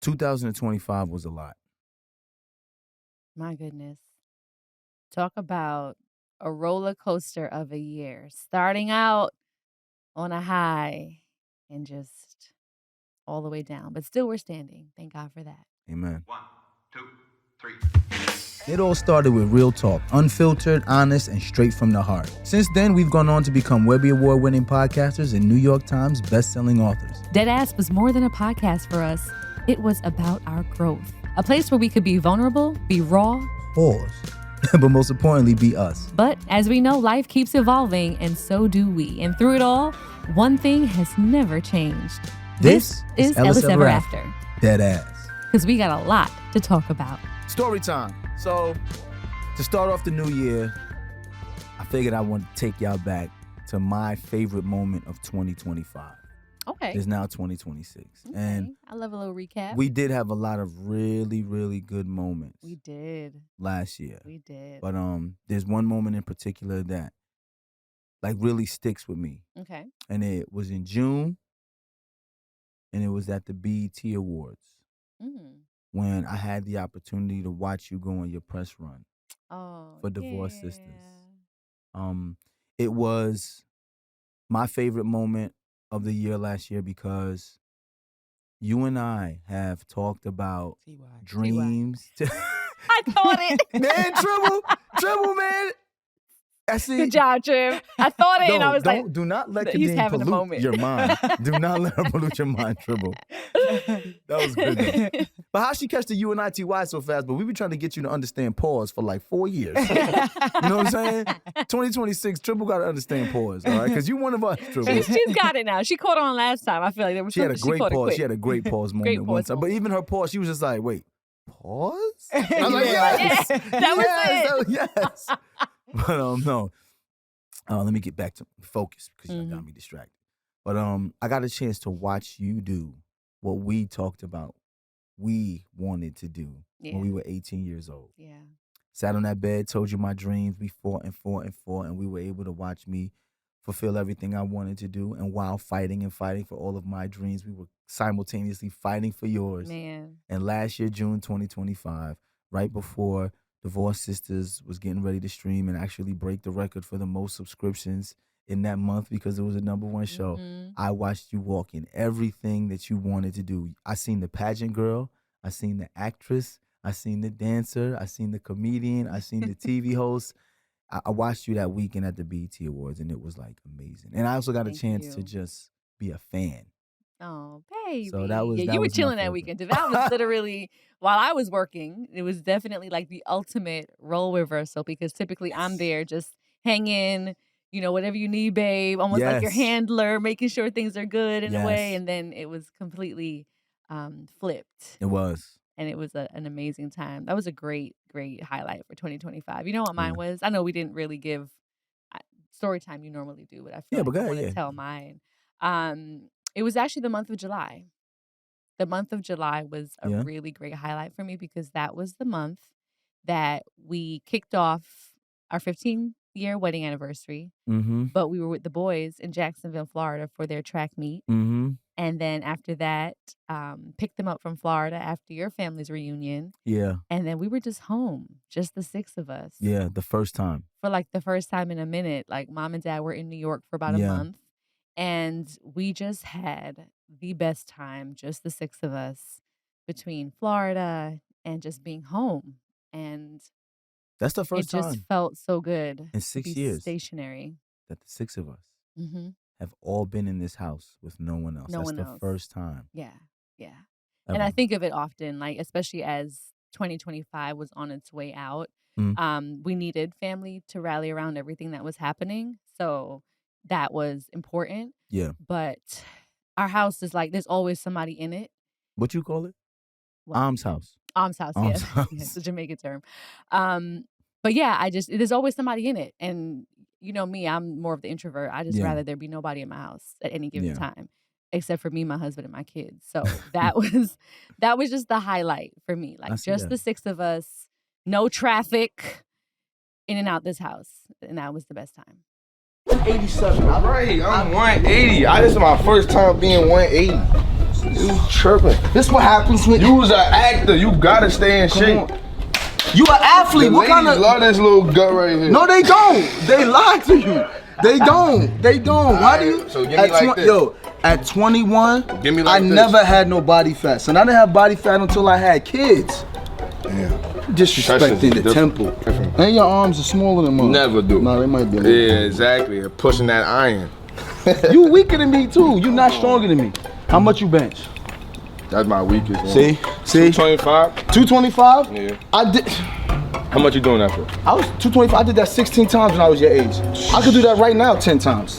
2025 was a lot. My goodness. Talk about a roller coaster of a year. Starting out on a high and just all the way down. But still we're standing. Thank God for that. Amen. 1, 2, 3. It all started with real talk, unfiltered, honest, and straight from the heart. Since then, we've gone on to become Webby Award-winning podcasters and New York Times best-selling authors. Deadass was more than a podcast for us. It was about our growth. A place where we could be vulnerable, be raw. Pause. But most importantly, be us. But as we know, life keeps evolving, and so do we. And through it all, one thing has never changed. This is Ellis Ever After. Deadass. Because we got a lot to talk about. Story time. So, to start off the new year, I figured I wanted to take y'all back to my favorite moment of 2025. Okay. It's now 2026. Okay. And I love a little recap. we did have a lot of really, really good moments We did. last year. We did. But there's one moment in particular that like really sticks with me. Okay. And it was in June, and it was at the BET Awards Mm. when I had the opportunity to watch you go on your press run Oh, for Divorce Sisters. yeah. It was my favorite moment of the year last year because you and I have talked about dreams. I thought it. Man, Tribble, man. I see. Good job, Jim. I thought it, and I was like, do not let he's Kadeem having a pollute moment. your mind. Do not let her pollute your mind, Tribble. That was good, though. But how she catch the UNITY so fast? But we been trying to get you to understand pause for like 4 years. You know what I'm saying? 2026, Tribble got to understand pause, all right? Because you one of us, Tribble. She's got it now. She caught on last time. I feel like there was She had a something great caught it pause. quick. She had a great pause moment Great one pause time. But moment. even her pause, she was just like, wait, pause? I was like, Yeah, yes. that was yes, yes. But no. Let me get back to focus because you got me distracted. But I got a chance to watch you do what we talked about we wanted to do when we were 18 years old. Yeah. Sat on that bed, told you my dreams. We fought and fought and fought, and we were able to watch me fulfill everything I wanted to do. And while fighting and fighting for all of my dreams, we were simultaneously fighting for yours. Man. And last year, June 2025, right before Divorce Sisters was getting ready to stream and actually break the record for the most subscriptions in that month because it was a #1 show, I watched you walk in everything that you wanted to do. I seen the pageant girl, I seen the actress, I seen the dancer, I seen the comedian, I seen the TV host. I watched you that weekend at the BET Awards, and it was like amazing. And I also got a chance to just be a fan. Oh, baby. So that was you were was my chilling that favorite. weekend. That was literally, while I was working, it was definitely like the ultimate role reversal because typically I'm there just hanging, whatever you need, babe, almost like your Yes. handler, making sure things are good in a way. Yes. And then it was completely flipped. It was. And it was an amazing time. That was a great, great highlight for 2025. You know what mine was? I know we didn't really give story time you normally do, but I feel like I want to tell mine. It was actually the month of July. The month of July was a really great highlight for me because that was the month that we kicked off our 15-year wedding anniversary. But we were with the boys in Jacksonville, Florida for their track meet. And then after that, picked them up from Florida after your family's reunion. Yeah. And then we were just home, just the 6 of us. Yeah, the first time. For like the first time in a minute. Like mom and dad were in New York for about a month. And we just had the best time, just the 6 of us, between Florida and just being home. And that's the first time. It just felt so good in 6 to be years stationary. that the 6 of us have all been in this house with no one else. That's the first time. Yeah, yeah. Ever. And I think of it often, like especially as 2025 was on its way out, we needed family to rally around everything that was happening. So that was important. Yeah. But our house is like, there's always somebody in it. What you call it? What? Alms house. Alms house, Alms yeah. house. It's a Jamaican term. But yeah, there's always somebody in it. And you know me, I'm more of the introvert. I just rather there be nobody in my house at any given time, except for me, my husband, and my kids. So that was just the highlight for me. Like just the 6 of us, no traffic, in and out this house. And that was the best time. 87. Right, I'm 180. This is my first time being 180. You tripping. This what happens when you was an actor. You gotta stay in shape. You an athlete. The what kind of love this little gut right here? No, they don't. They lie to you. They don't. They don't. Why do you? So give me like this. Yo, at 21, give me like I this. never had no body fat. And I didn't have body fat until I had kids. Damn. Disrespecting the temple. And your arms are smaller than mine. Never do. Nah, they might be. Yeah, exactly. They're pushing that iron. You weaker than me too. You not stronger than me. How much you bench? That's my weakest one. See? 225? 225? Yeah. I did. How much you doing that for? I was 225. I did that 16 times when I was your age. I could do that right now 10 times.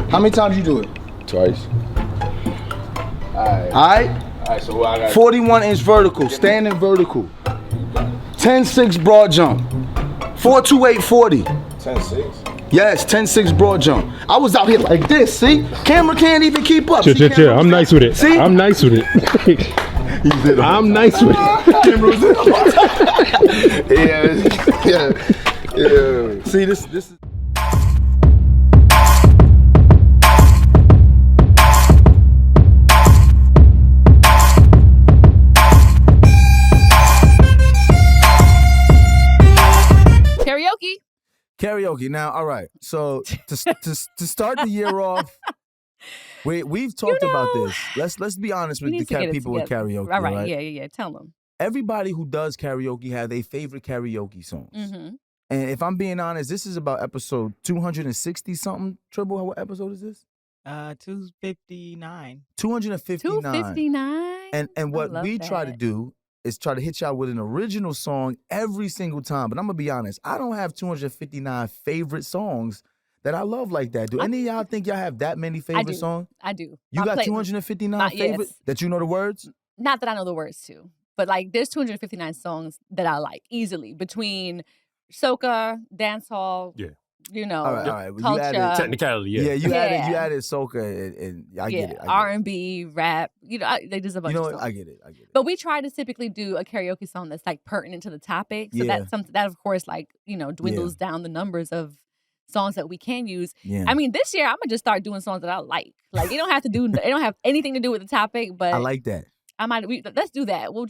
How many times you do it? Twice. Alright, so what I got? 41-inch vertical, standing vertical. 10-6 broad jump. 428-40. 10-6? Yes, 10-6 broad jump. I was out here like this, see? Camera can't even keep up. Chill. I'm nice with it. See? I'm nice with it. I'm nice with it. Yeah. See, this is... Karaoke. Now, all right. So to start the year off, we've talked about this. Let's be honest with the people with karaoke. All right. Yeah. Tell them. Everybody who does karaoke have their favorite karaoke songs. Mm-hmm. And if I'm being honest, this is about episode 260 something. Tribble, what episode is this? 259. 259. 259. And what we try to do is try to hit y'all with an original song every single time. But I'm going to be honest, I don't have 259 favorite songs that I love like that. Do any of y'all think y'all have that many favorite songs? I do. You got 259 favorites that you know the words? Not that I know the words to, but like there's 259 songs that I like easily between soca, dancehall, you know, all right. Well, culture. You added, technicality, you added soca and I get it. R&B, rap, you know, they just a bunch of songs. I get it. But we try to typically do a karaoke song that's like pertinent to the topic. So that's something that of course like, you know, dwindles down the numbers of songs that we can use. Yeah. I mean, this year I'm gonna just start doing songs that I like. Like it don't have anything to do with the topic, but I like that. Let's do that. We'll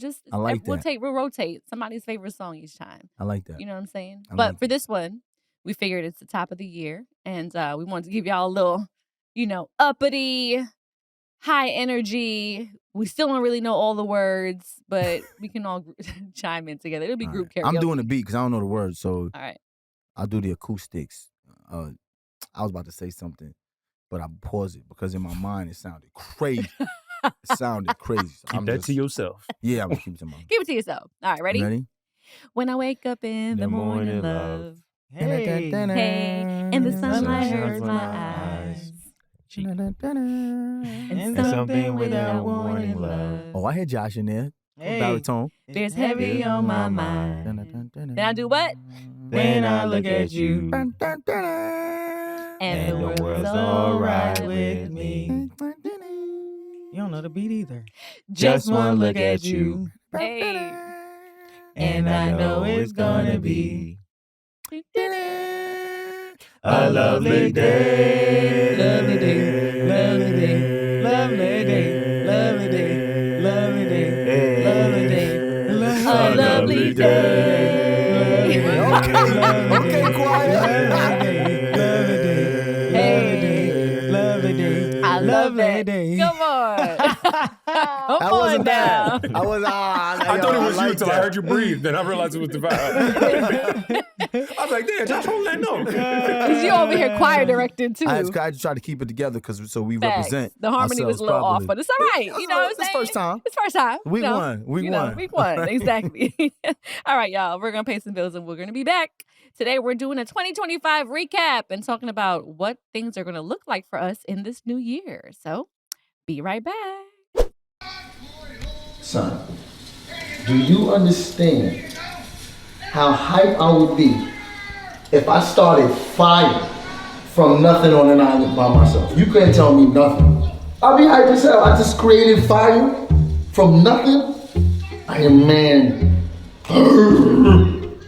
rotate somebody's favorite song each time. I like that. You know what I'm saying? But for this one, we figured it's the top of the year, and we wanted to give y'all a little, you know, uppity, high energy. We still don't really know all the words, but we can all chime in together. It'll be group karaoke. I'm doing the beat because I don't know the words, so all right. I'll do the acoustics. I was about to say something, but I paused it because in my mind it sounded crazy. So keep that to yourself. Yeah, I'm gonna keep it to myself. Keep it to yourself. All right, ready? Ready? When I wake up in the morning, love. Hey, and the sunlight hurts my eyes. And something without warning, love. Oh, I heard Josh in there. Hey, baritone. It's heavy on my mind. Then I do what? When I look at you. And the world's alright with me. You don't know the beat either. Just one look at you. Hey. And I know it's gonna be a lovely day. Lovely day. Lovely day. Lovely day. Lovely day. Lovely day. Lovely day. A lovely day. Okay, quiet. I love that. Come on. Come on now. I thought it was you until I heard you breathe. Then I realized it was the vibe. I was like, damn, Josh, hold that note. Because you over here choir directing too. I just try to keep it together so we represent. The harmony was a little off, but it's all right. You know what I'm saying? It's first time. It's first time. Week one. Week one. Exactly. All right, y'all. We're going to pay some bills and we're going to be back. Today, we're doing a 2025 recap and talking about what things are going to look like for us in this new year. So, be right back. Son, do you understand how hype I would be if I started fire from nothing on an island by myself? You couldn't tell me nothing. I'd be hype as hell. I just created fire from nothing. I am man.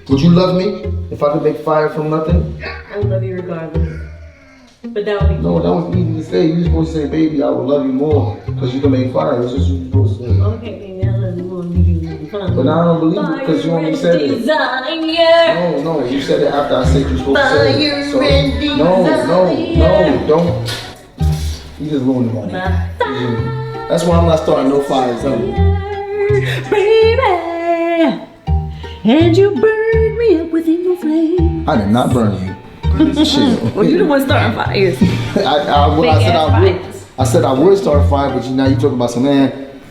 Would you love me if I could make fire from nothing? I love you regardless. But that would be No, that was easy to say. You supposed to say, baby, I will love you more because you can make fire. That's just what you're supposed to say. okay, baby, I love you more than you do. But now I don't believe it because you only said it. Desire. No, you said it after I said you're supposed to say it. So, Fire and don't. You just ruined the moment. That's why I'm not starting no fires. Baby, and you burned me up within your flame. I did not burn you. Chill. Well, you the one starting fires. I said I would start a fire, but now you talking about some man.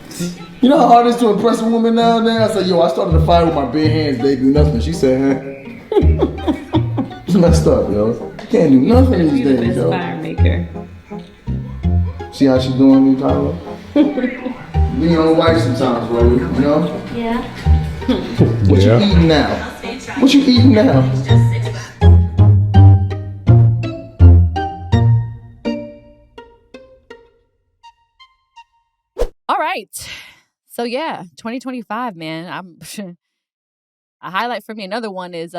You know how hard it is to impress a woman nowadays? I said, yo, I started a fire with my bare hands, baby, nothing. She said, huh? It's messed up, yo. You can't do nothing these days, yo. Fire maker. See how she doing me, Tyler? Be your own wife sometimes, bro. You know? Yeah. What you eating now? What you eating now? All right. So yeah, 2025, man. A highlight for me. Another one is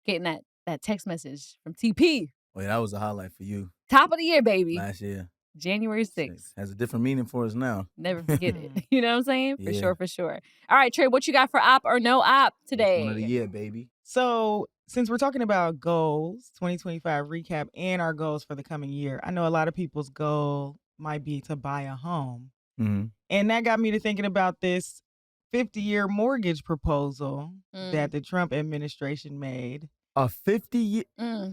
getting that text message from TP. Oh, yeah, that was a highlight for you. Top of the year, baby. Last year. January 6th. Has a different meaning for us now. Never forget it. You know what I'm saying? For Yeah. sure, for sure. All right, Trey, what you got for op or no op today? One of the year, baby. So, since we're talking about goals, 2025 recap, and our goals for the coming year, I know a lot of people's goal might be to buy a home. Mm-hmm. And that got me to thinking about this 50-year mortgage proposal that the Trump administration made. A 50-year?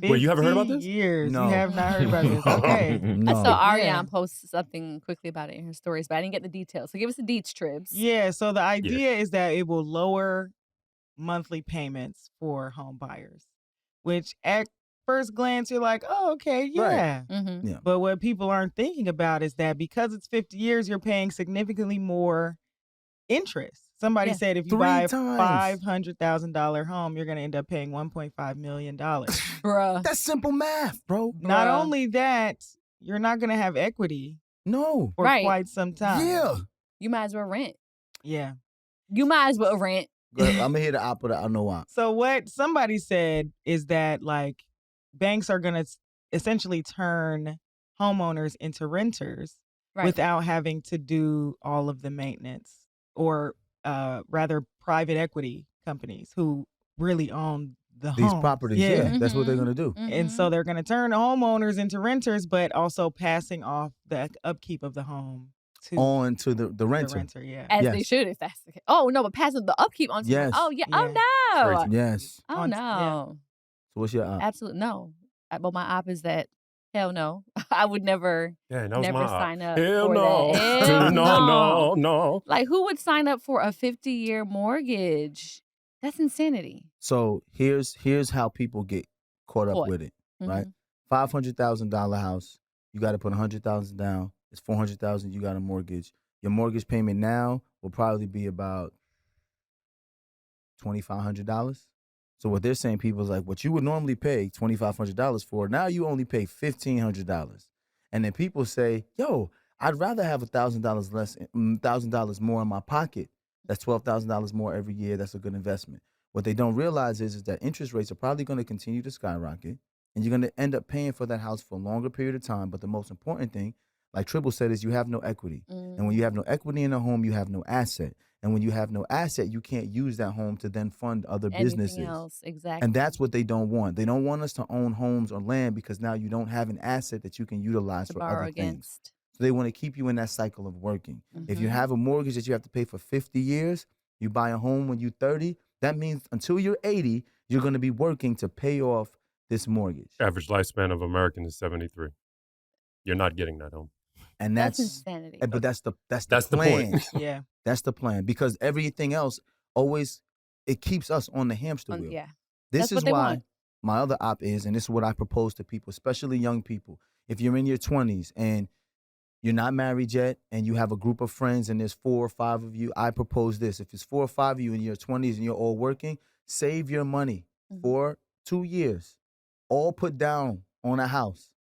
Wait, you haven't heard about this? Years. No. You have not heard about this. Okay. No. I saw Ariane post something quickly about it in her stories, but I didn't get the details. So give us the deets, Tribs. Yeah, so the idea is that it will lower monthly payments for home buyers, which at first glance you're like, oh, okay, yeah. Right. Mm-hmm. Yeah. But what people aren't thinking about is that because it's 50 years, you're paying significantly more interest. Somebody said if you buy a $500,000 home, you're going to end up paying $1.5 million. Bruh. That's simple math, bro. Not only that, you're not going to have equity No. for quite some time. Yeah. You might as well rent. Yeah. You might as well rent. I'm going to hear the op, but I know why. So what somebody said is that like banks are going to essentially turn homeowners into renters without having to do all of the maintenance, or rather private equity companies who really own the These homes. properties, yeah. That's what they're going to do. And so they're going to turn homeowners into renters, but also passing off the upkeep of the home on to the renter. As they should, if that's the case. Oh, no, but passing the upkeep on to Yes. Oh, yeah. Oh, no. Yes. Oh, no. So what's your op? Absolutely no. But my op is that, hell no. I would never sign up Hell for no. that. Hell No. Like, who would sign up for a 50-year mortgage? That's insanity. So here's how people get caught up with it, right? $500,000 house, you got to put $100,000 down. It's $400,000. You got a mortgage. Your mortgage payment now will probably be about $2,500. So what they're saying, people, is like what you would normally pay $2,500 for. Now you only pay $1,500, and then people say, "Yo, I'd rather have $1,000 less, $1,000 more in my pocket. That's $12,000 more every year. That's a good investment." What they don't realize is that interest rates are probably going to continue to skyrocket, and you're going to end up paying for that house for a longer period of time. But the most important thing, like Tribble said, is you have no equity. And when you have no equity in a home, you have no asset. And when you have no asset, you can't use that home to then fund other businesses. Else, exactly. And that's what they don't want. They don't want us to own homes or land because now you don't have an asset that you can utilize for other things. So they want to keep you in that cycle of working. If you have a mortgage that you have to pay for 50 years, you buy a home when you're 30, that means until you're 80, you're going to be working to pay off this mortgage. Average lifespan of American is 73. You're not getting that home. And that's insanity. But that's the plan. Point. Yeah. That's the plan, because everything else always, it keeps us on the hamster wheel. Yeah. This That's is why my other op is, and this is what I propose to people, especially young people. If you're in your 20s and you're not married yet and you have a group of friends and there's 4 or 5 of you, I propose this. If it's 4 or 5 of you in your 20s and you're all working, save your money for 2 years. All put down on a house.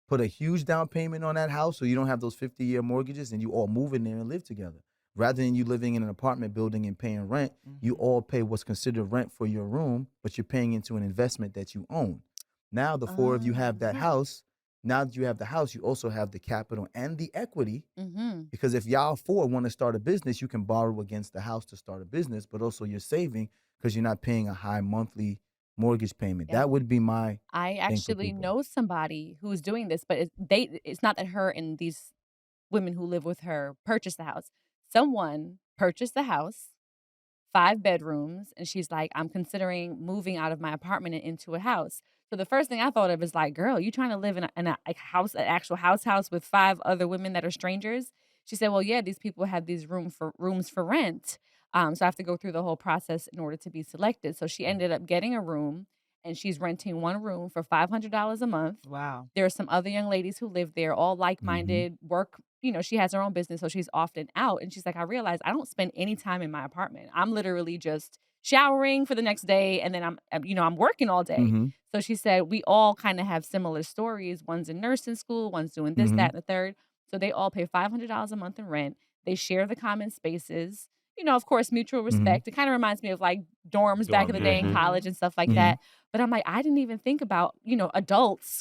Put a huge down payment on that house so you don't have those 50-year mortgages, and you all move in there and live together. Rather than you living in an apartment building and paying rent, you all pay what's considered rent for your room, but you're paying into an investment that you own. Now the four of you have that yeah. house. Now that you have the house, you also have the capital and the equity. Mm-hmm. Because if y'all four want to start a business, you can borrow against the house to start a business, but also you're saving because you're not paying a high monthly mortgage payment. Yeah. That would be my I thing for actually people. know somebody who's doing this, but it's not that her and these women who live with her purchased the house. Someone purchased the house, 5 bedrooms, and she's like, I'm considering moving out of my apartment and into a house. So the first thing I thought of is like, girl, you trying to live in a house, an actual house with 5 other women that are strangers? She said, well, yeah, these people have these rooms for rent. So I have to go through the whole process in order to be selected. So she ended up getting a room, and she's renting one room for $500 a month. Wow. There are some other young ladies who live there, all like-minded, work. She has her own business, so she's often out. And she's like, I realized I don't spend any time in my apartment. I'm literally just showering for the next day, and then I'm working all day. Mm-hmm. So she said we all kind of have similar stories. One's in nursing school, one's doing this, that, and the third. So they all pay $500 a month in rent. They share the common spaces. Of course, mutual respect. It kind of reminds me of like dorms back in the day in college and stuff like that. But I'm like, I didn't even think about,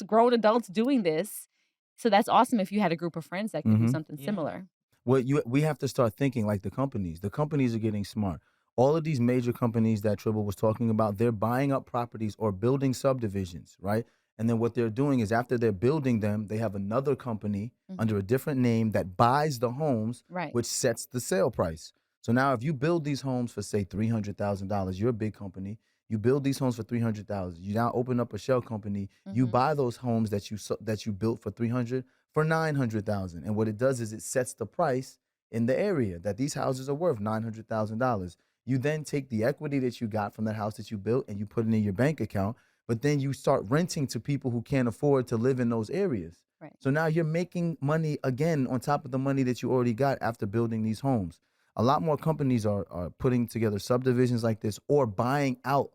grown adults doing this. So that's awesome if you had a group of friends that can do something similar. Well, we have to start thinking like the companies. The companies are getting smart. All of these major companies that Tribble was talking about, they're buying up properties or building subdivisions, right? And then what they're doing is after they're building them, they have another company under a different name that buys the homes, Right. which sets the sale price. So now if you build these homes for, say, $300,000, you're a big company. You build these homes for $300,000. You now open up a shell company. You buy those homes that you built for $300,000 for $900,000. And what it does is it sets the price in the area that these houses are worth $900,000. You then take the equity that you got from that house that you built and you put it in your bank account. But then you start renting to people who can't afford to live in those areas. Right. So now you're making money again on top of the money that you already got after building these homes. A lot more companies are putting together subdivisions like this or buying out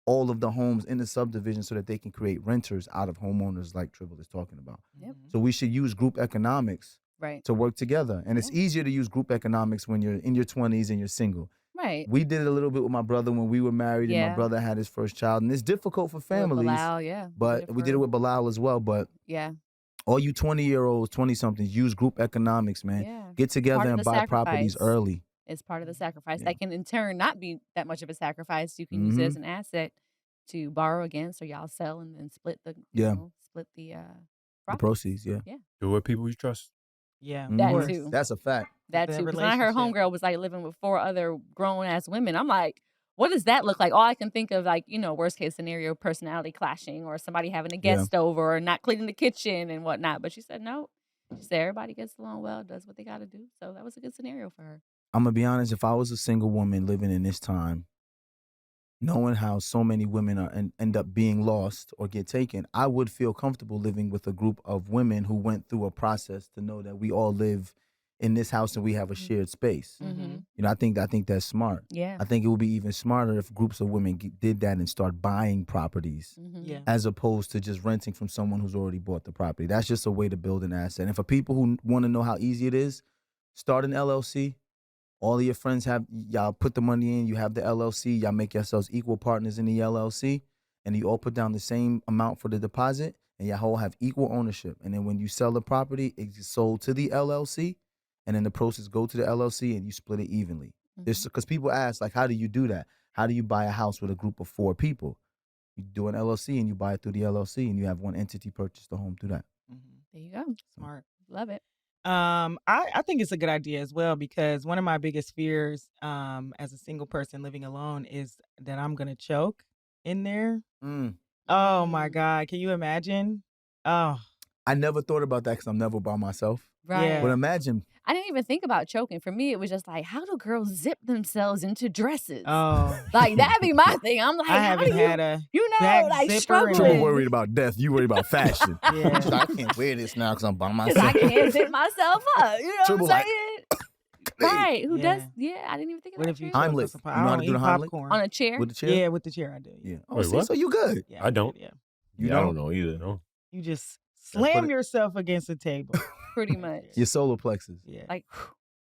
all of the homes in the subdivision so that they can create renters out of homeowners like Tribble is talking about. Yep. So we should use group economics to work together. And it's easier to use group economics when you're in your 20s and you're single. Right. We did it a little bit with my brother when we were married and my brother had his first child. And it's difficult for families. With Bilal, But we did it with Bilal as well. But all you 20-year-olds, 20-somethings, use group economics, man. Yeah. Get together and buy properties early. It's part of the sacrifice. That can in turn not be that much of a sacrifice. You can use it as an asset to borrow against, or y'all sell and then split the proceeds. Yeah. Do what people you trust. Yeah, that too. That's a fact. That too. Because when I heard homegirl was like living with 4 other grown ass women, I'm like, what does that look like? All I can think of, like, worst case scenario, personality clashing, or somebody having a guest over, or not cleaning the kitchen and whatnot. But she said no. She said everybody gets along well, does what they got to do. So that was a good scenario for her. I'm going to be honest, if I was a single woman living in this time, knowing how so many women end up being lost or get taken, I would feel comfortable living with a group of women who went through a process to know that we all live in this house and we have a shared space. I think that's smart. Yeah. I think it would be even smarter if groups of women did that and start buying properties as opposed to just renting from someone who's already bought the property. That's just a way to build an asset. And for people who want to know how easy it is, start an LLC. All of your friends y'all put the money in, you have the LLC, y'all make yourselves equal partners in the LLC, and you all put down the same amount for the deposit, and y'all all have equal ownership. And then when you sell the property, it's sold to the LLC, and then the proceeds go to the LLC, and you split it evenly. Because people ask, like, how do you do that? How do you buy a house with a group of 4 people? You do an LLC, and you buy it through the LLC, and you have one entity purchase the home through that. There you go. Smart. Love it. I think it's a good idea as well, because one of my biggest fears as a single person living alone is that I'm going to choke in there. Oh my God. Can you imagine? Oh, I never thought about that because I'm never by myself. Right. Yeah. But imagine. I didn't even think about choking. For me, it was just like, how do girls zip themselves into dresses? oh. Like, that'd be my thing. I'm like, I how haven't do you, had a like back zipper in struggling. Tribble a- worried about death. You worried about fashion. Yeah. She's like, I can't wear this now because I'm by Because I myself. can't zip myself up. You know Tribble what I'm like, saying? Right. Who Yeah. does? Yeah, I didn't even think What about if you you. Heimlich. choke You on some- I know how to don't do the eat Heimlich? popcorn. On a chair? With the chair? Yeah, with the chair I do. Yeah. Oh, Wait, see, what? so you good. Yeah, I don't. Yeah. You I don't know either. No. You just Yeah, put slam it- yourself against the table. Pretty much. Your solar plexus. Yeah. Like,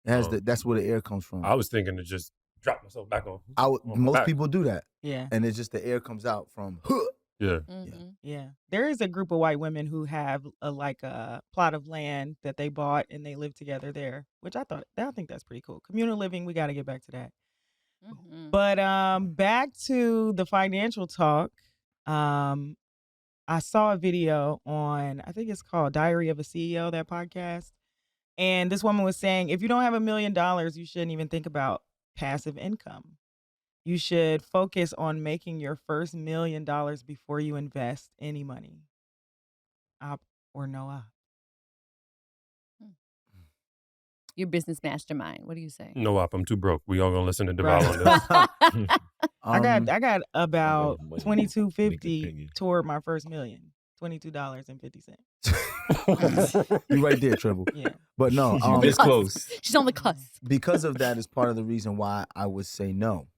It has that's where the air comes from. I was thinking to just drop myself back on. Most back. people do that. Yeah. And it's just the air comes out from Yeah. Mm-hmm. Yeah. There is a group of white women who have a plot of land that they bought and they live together there, which I think that's pretty cool. Communal living, we got to get back to that. Mm-hmm. But back to the financial talk. I saw a video on, I think it's called Diary of a CEO, that podcast. And this woman was saying, if you don't have $1 million, you shouldn't even think about passive income. You should focus on making your first $1 million before you invest any money. Op or no op. Your business mastermind. What do you say? No op. I'm too broke. We all gonna listen to Deval on this. I got about $22.50 toward my first $1 million. $22.50. You right there, Tribble. Yeah. But no, This close. She's on the cusp. Because of that is part of the reason why I would say no.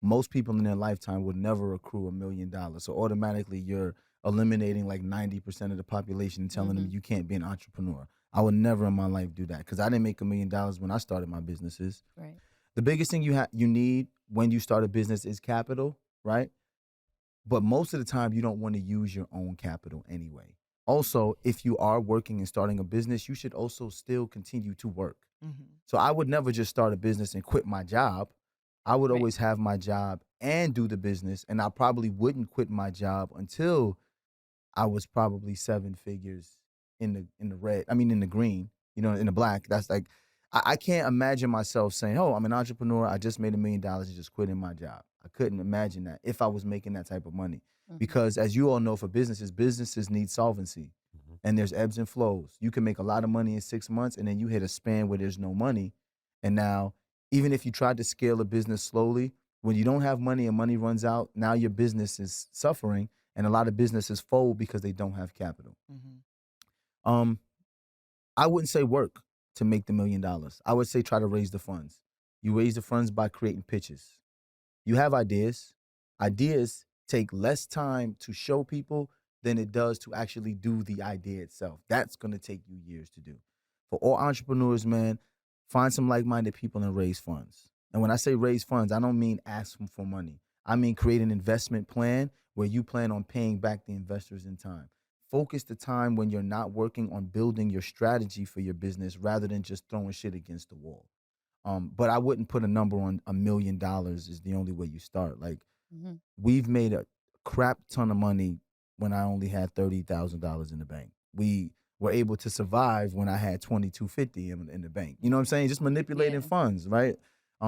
Most people in their lifetime would never accrue $1 million. So automatically you're eliminating like 90% of the population and telling them you can't be an entrepreneur. I would never in my life do that because I didn't make $1 million when I started my businesses. Right. The biggest thing you need when you start a business is capital, right? But most of the time you don't want to use your own capital anyway. Also, if you are working and starting a business, you should also still continue to work. Mm-hmm. So I would never just start a business and quit my job. I would always have my job and do the business, and I probably wouldn't quit my job until I was probably 7 figures in the red. I mean, in the green, in the black. That's like, I can't imagine myself saying, "Oh, I'm an entrepreneur. I just made $1 million and just quitting my job." I couldn't imagine that if I was making that type of money, because as you all know, for businesses need solvency, and there's ebbs and flows. You can make a lot of money in 6 months, and then you hit a span where there's no money, and now even if you tried to scale a business slowly, when you don't have money and money runs out, now your business is suffering, and a lot of businesses fold because they don't have capital. I wouldn't say work to make the $1 million. I would say try to raise the funds. You raise the funds by creating pitches. You have ideas. Ideas take less time to show people than it does to actually do the idea itself. That's going to take you years to do. For all entrepreneurs, man, find some like-minded people and raise funds. And when I say raise funds, I don't mean ask them for money. I mean create an investment plan where you plan on paying back the investors in time. Focus the time when you're not working on building your strategy for your business rather than just throwing shit against the wall. But I wouldn't put a number on $1 million is the only way you start. Like, we've made a crap ton of money when I only had $30,000 in the bank. We were able to survive when I had $22.50 in the bank. You know what I'm saying? Just manipulating funds, right?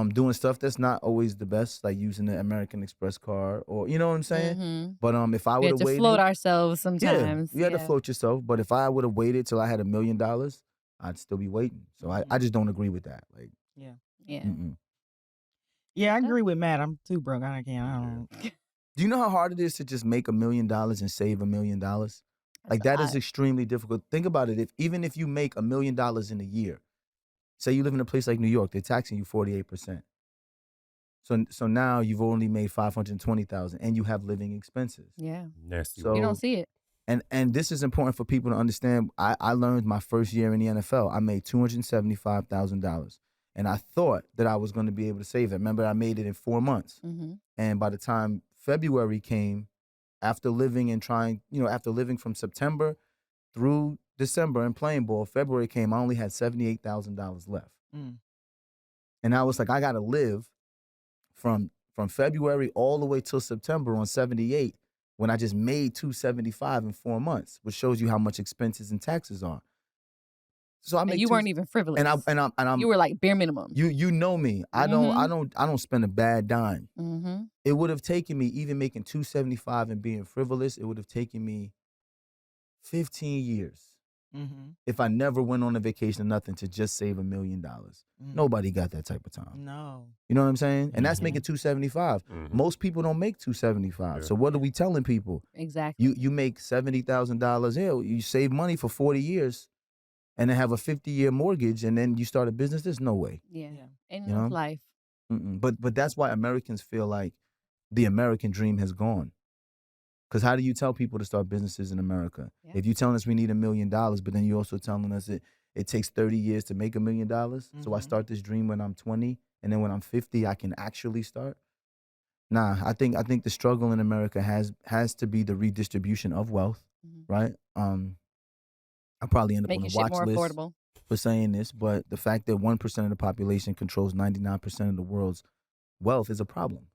Doing stuff that's not always the best, like using the American Express card, or you know what I'm saying. But if I would have waited, float ourselves sometimes. You had to float yourself. But if I would have waited till I had $1 million, I'd still be waiting. So I just don't agree with that. Like, yeah, I agree with Matt. I'm too broke. I don't. Do you know how hard it is to just make $1 million and save $1 million? Like that is extremely difficult. Think about it. Even if you make $1 million in a year, say you live in a place like New York, they're taxing you 48%. So now you've only made $520,000 and you have living expenses. Yeah. Nasty. So you don't see it. And this is important for people to understand. I learned my first year in the NFL, I made $275,000. And I thought that I was going to be able to save it. Remember, I made it in 4 months. And by the time February came, after living from September through December and playing ball, February came, I only had $78,000 left. And I was like, I got to live from February all the way till September on 78 when I just made $275 in 4 months, which shows you how much expenses and taxes are. So you weren't even frivolous. And I'm you were like bare minimum. You know me. I don't spend a bad dime. It would have taken me, even making $275 and being frivolous, it would have taken me 15 years if I never went on a vacation or nothing to just save $1 million. Nobody got that type of time. No. You know what I'm saying? And that's making $275. Most people don't make $275. Yeah. So what are we telling people? Exactly. You make $70,000. You save money for 40 years. And then have a 50-year mortgage, and then you start a business. There's no way. Yeah. And life. But that's why Americans feel like the American dream has gone. Because how do you tell people to start businesses in America? Yeah. If you're telling us we need $1 million, but then you're also telling us it takes 30 years to make $1 million. So I start this dream when I'm 20, and then when I'm 50, I can actually start. Nah, I think the struggle in America has to be the redistribution of wealth, right? I probably end up on Making a shit watch more list affordable. for saying this, but the fact that 1% of the population controls 99% of the world's wealth is a problem.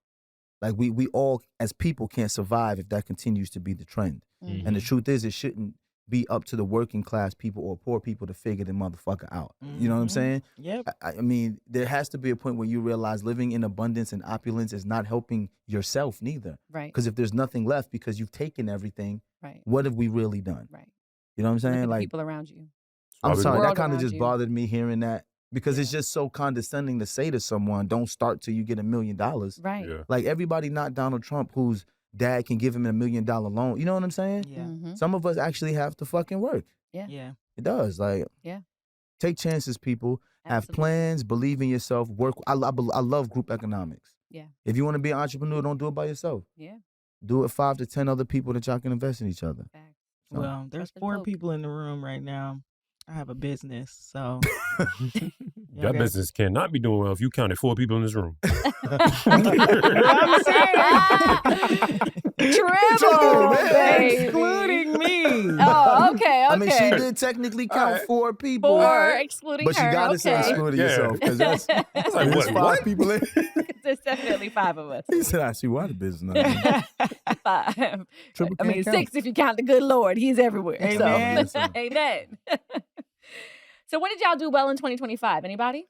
Like we all as people can't survive if that continues to be the trend. And the truth is, it shouldn't be up to the working class people or poor people to figure the motherfucker out. You know what I'm saying? Yep. I mean, there has to be a point where you realize living in abundance and opulence is not helping yourself neither. Right. Because if there's nothing left because you've taken everything, Right. what have we really done? Right. You know what I'm Look saying? at the Like people around you. I'm sorry, that World kind of around just you. bothered me hearing that because it's just so condescending to say to someone, "Don't start till you get $1 million." Right. Yeah. Like everybody, not Donald Trump, whose dad can give him $1 million loan. You know what I'm saying? Yeah. Some of us actually have to fucking work. Yeah. Yeah. It does. Like, Yeah. take chances, people. Have Absolutely. plans. Believe in yourself. Work. I love group economics. Yeah. If you want to be an entrepreneur, don't do it by yourself. Yeah. Do it 5 to 10 other people that y'all can invest in each other. Facts. So. Well, there's Trusted 4 folk. people in the room right now. I have a business, so That business cannot be doing well if you counted 4 people in this room. I'm saying. Triple, baby. Excluding me. Oh, okay. I mean, she did technically count 4 people. 4 excluding But her. you gotta say okay. excluding Yeah. yourself because that's like, there's what, 5 what? people in. There's definitely 5 of us. He said, "I see why the business." 5. Triple I mean, can't count. 6 if you count the good Lord. He's everywhere. Amen. So, amen. So what did y'all do well in 2025? Anybody?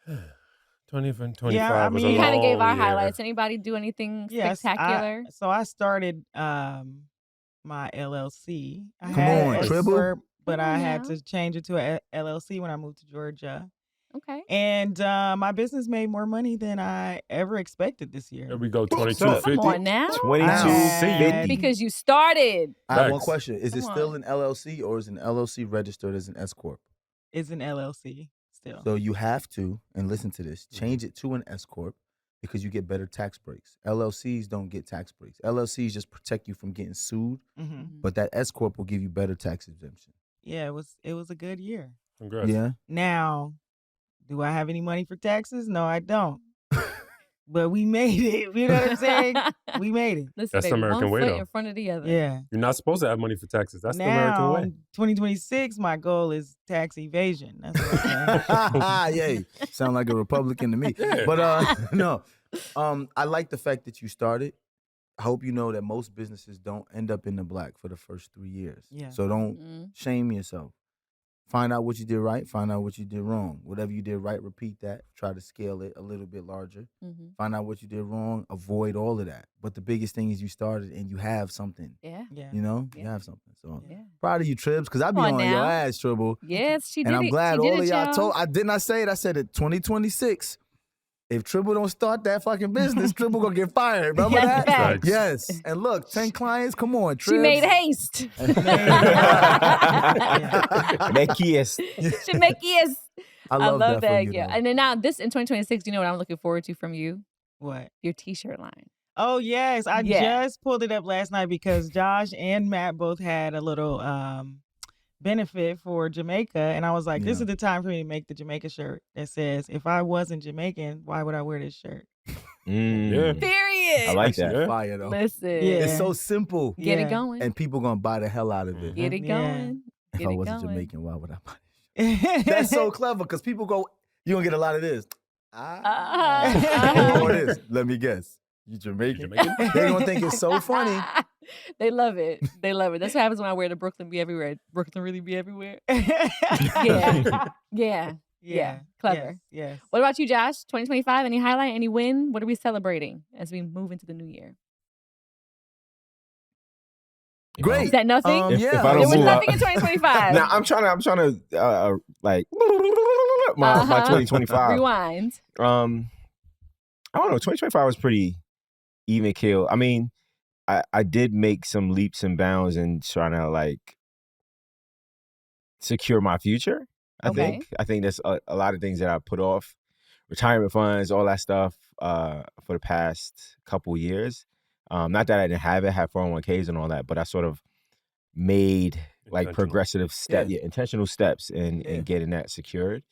2025 Yeah, I was mean, We a kind of gave our long year. highlights. Anybody do anything Yes, spectacular? so I started my LLC. I Come had on, an Tribble. Corp, but Come I on had now. to change it to a LLC when I moved to Georgia. Okay. And my business made more money than I ever expected this year. There we go, Come 2250. on now. 2250. Because you started. I have one Facts. question: is it Come still on. an LLC or is an LLC registered as an S corp? It's an LLC still. So you have to, and listen to this, change it to an S corp because you get better tax breaks. LLCs don't get tax breaks. LLCs just protect you from getting sued, but that S corp will give you better tax exemption. Yeah, it was a good year. Congrats. Yeah. Now, do I have any money for taxes? No, I don't. But we made it. You know what I'm saying? We made it. Listen, That's the baby, American one way, foot though. in front of the other. Yeah. You're not supposed to have money for taxes. That's the American Now, way. 2026, my goal is tax evasion. That's what I'm saying. Yay. Sound like a Republican to me. Yeah. But no. I like the fact that you started. I hope you know that most businesses don't end up in the black for the first 3 years. Yeah. So don't shame yourself. Find out what you did right. Find out what you did wrong. Whatever you did right, repeat that. Try to scale it a little bit larger. Find out what you did wrong. Avoid all of that. But the biggest thing is you started and you have something. Yeah. Yeah. You know, you Yeah. have something. So Yeah. proud of you, Tribs, because I be Come on on your now. ass, Tribble. Yes, she did And I'm it. glad She did all of it, y'all y'all. told. I did not say it. I said it. 2026. If Tribble don't start that fucking business, Tribble gonna get fired. Remember Yes, that? facts. Yes. And look, 10 clients. Come on, Tribs. She made haste. Mequies. She make yes. I love that for you, Yeah. though. And then now this in 2026, do you know what I'm looking forward to from you? What? Your t-shirt line. Oh, yes. I Yeah. just pulled it up last night because Josh and Matt both had a little benefit for Jamaica. And I was like, this Yeah. is the time for me to make the Jamaica shirt that says, if I wasn't Jamaican, why would I wear this shirt? Yeah. Period. I like that. Yeah. Fire though. Listen. Yeah. It's so simple. Get Yeah. it going. And people gonna buy the hell out of it. Get it Yeah. going. If Get I it wasn't going. Jamaican, why would I buy it? That's so clever because people go, you're gonna get a lot of this. Uh-huh. Or this. Let me guess. You Jamaican. Jamaican? They're gonna think it's so funny. They love it. They love it. That's what happens when I wear the Brooklyn Be Everywhere. Brooklyn really be everywhere. yeah. Yeah. Yeah. Clever. Yes. What about you, Josh? 2025, any highlight, any win? What are we celebrating as we move into the new year? Great. Is that nothing? Yeah. If I There don't was move nothing up- in 2025. Now I'm trying to like my Uh-huh. 2025. Rewind. I don't know. 2025 was pretty even keel. I mean, I did make some leaps and bounds in trying to like secure my future. I think there's a lot of things that I put off, retirement funds, all that stuff for the past couple years. Not that I didn't have it, had 401ks and all that, but I sort of made like progressive steps, intentional steps in getting that secured.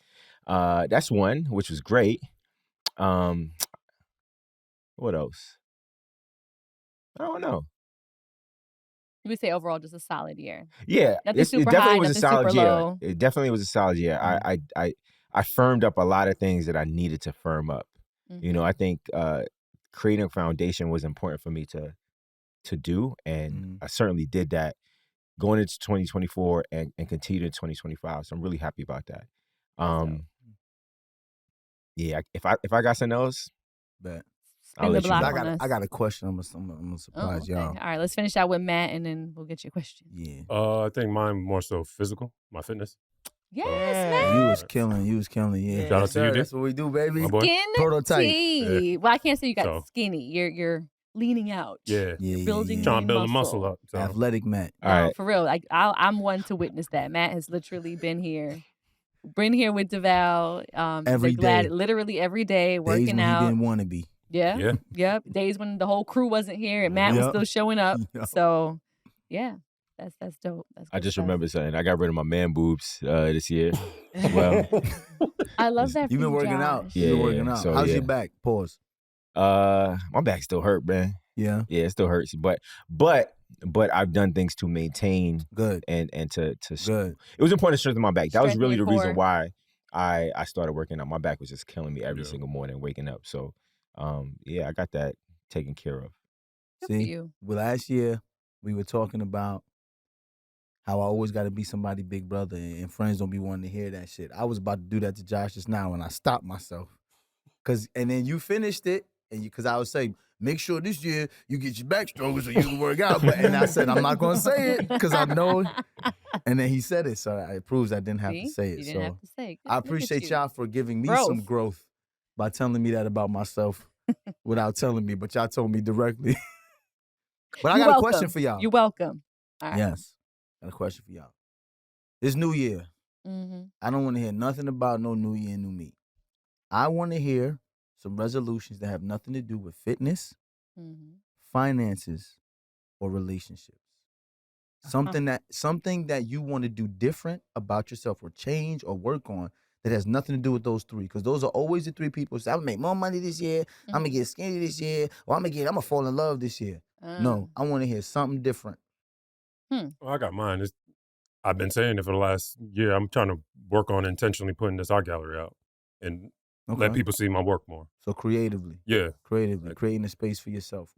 That's one, which was great. What else? I don't know. You would say overall just a solid year. Yeah, Nothing it super definitely high, was a nothing solid super year. low. It definitely was a solid year. I firmed up a lot of things that I needed to firm up. I think creating a foundation was important for me to do, and I certainly did that going into 2024 and continue in 2025. So I'm really happy about that. Yeah, if I got something else, bet. Spin the block on us. I got a question. I'm gonna surprise y'all. All right, let's finish out with Matt, and then we'll get your question. Yeah. I think mine more so physical, my fitness. Yes, Matt. You was killing. Yeah. Shout out to you, D. That's what we do, baby. My boy. Skin Prototype. Yeah. Well, I can't say you got skinny. You're leaning out. Yeah. You're building Trying to build muscle. a muscle up. So. Athletic Matt. No, all right. For real. Like I'm one to witness that. Matt has literally been here with DeVal. Every day. Literally every day, working Days when out. He didn't want to be. Yeah. Yep. Days when the whole crew wasn't here and Matt was still showing up. So yeah. That's dope. I just remember something. I got rid of my man boobs this year as well. I love that. You've been working out. Yeah, you've been working out. So, how's your back? Pause. My back still hurt, man. Yeah. Yeah, it still hurts. But I've done things to maintain good and to good. It was important to strengthen my back. That was really the reason why I started working out. My back was just killing me every single morning waking up. So I got that taken care of. See, well, last year we were talking about how I always got to be somebody big brother, and friends don't be wanting to hear that shit. I was about to do that to Josh just now, and I stopped myself. And then you finished it, because I was saying, make sure this year you get your back stronger so you can work out. And I said, I'm not going to say it because I know. And then he said it, so it proves I didn't have to say it. You didn't have to say it. I appreciate y'all for giving me some growth by telling me that about myself without telling me, but y'all told me directly. But I got a question for y'all. You're welcome. All right. Yes. Got a question for y'all. This new year, I don't want to hear nothing about no new year, new me. I want to hear some resolutions that have nothing to do with fitness, finances, or relationships. Something that you want to do different about yourself or change or work on that has nothing to do with those three. Because those are always the three people who say, I'm going to make more money this year, I'm going to get skinny this year, or I'm going to fall in love this year. No, I want to hear something different. Well, I got mine. I've been saying it for the last year. I'm trying to work on intentionally putting this art gallery out and let people see my work more. So creatively. Yeah. Creatively. Creating a space for yourself.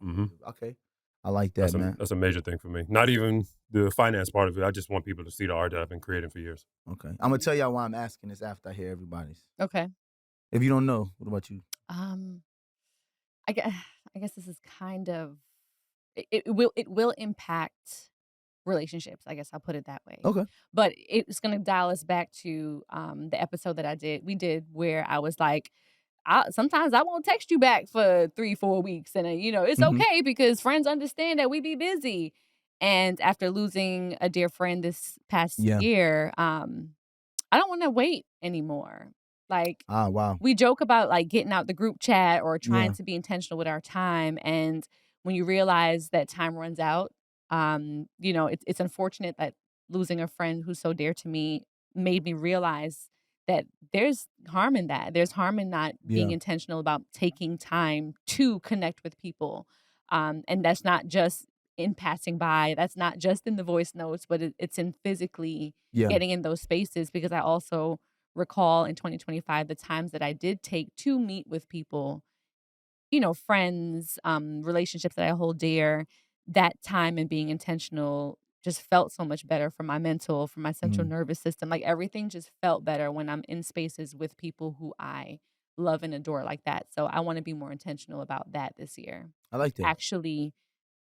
Okay. I like that, man. That's a major thing for me. Not even the finance part of it. I just want people to see the art that I've been creating for years. Okay. I'm going to tell y'all why I'm asking this after I hear everybody's. Okay. If you don't know, what about you? I guess this is kind of, it will impact relationships. I guess I'll put it that way. Okay. But it's going to dial us back to the episode that we did where I was like, sometimes I won't text you back for 3-4 weeks. And, it's okay because friends understand that we be busy. And after losing a dear friend this past year, I don't want to wait anymore. Like, wow. We joke about like getting out the group chat or trying to be intentional with our time. And when you realize that time runs out, it's unfortunate that losing a friend who's so dear to me made me realize that there's harm in that. There's harm in not being intentional about taking time to connect with people. And that's not just in passing by. That's not just in the voice notes, but it's in physically getting in those spaces, because I also recall in 2025 the times that I did take to meet with people, friends, relationships that I hold dear. That time and being intentional just felt so much better for my mental, for my central nervous system. Like everything just felt better when I'm in spaces with people who I love and adore like that. So I want to be more intentional about that this year. I like that. Actually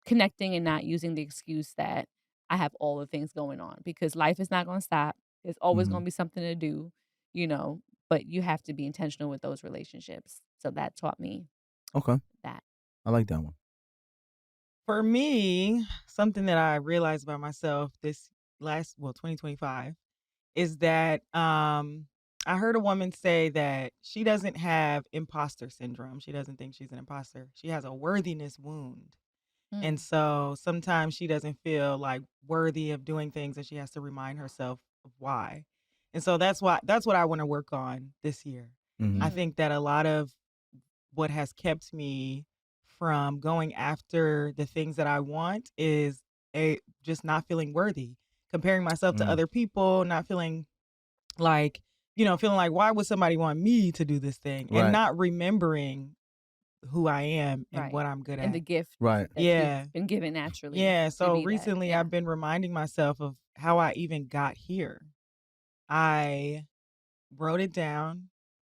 connecting and not using the excuse that I have all the things going on, because life is not going to stop. There's always going to be something to do, but you have to be intentional with those relationships. So that taught me that. I like that one. For me, something that I realized about myself this 2025, is that I heard a woman say that she doesn't have imposter syndrome. She doesn't think she's an imposter. She has a worthiness wound. And so sometimes she doesn't feel like worthy of doing things, and she has to remind herself of why. And so that's what I want to work on this year. I think that a lot of what has kept me from going after the things that I want is just not feeling worthy, comparing myself to other people, not feeling like, feeling like, why would somebody want me to do this thing? And not remembering who I am and what I'm good and at. the gift Right. that you've been given naturally. Yeah. So be recently that. I've been reminding myself of how I even got here. I wrote it down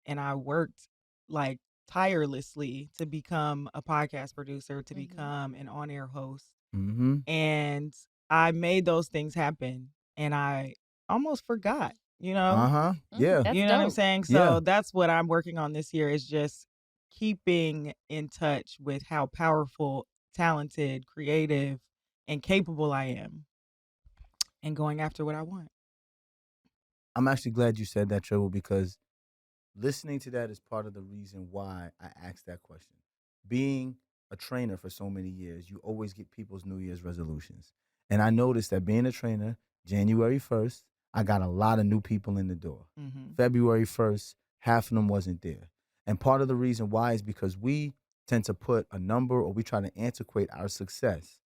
and I worked like tirelessly to become a podcast producer, to become an on-air host. And I made those things happen and I almost forgot, Yeah. That's you know what I'm dope. saying? So that's what I'm working on this year, is just keeping in touch with how powerful, talented, creative, and capable I am and going after what I want. I'm actually glad you said that, Trevor, because listening to that is part of the reason why I asked that question. Being a trainer for so many years, you always get people's New Year's resolutions. And I noticed that being a trainer, January 1st, I got a lot of new people in the door. February 1st, half of them wasn't there. And part of the reason why is because we tend to put a number, or we try to antiquate our success.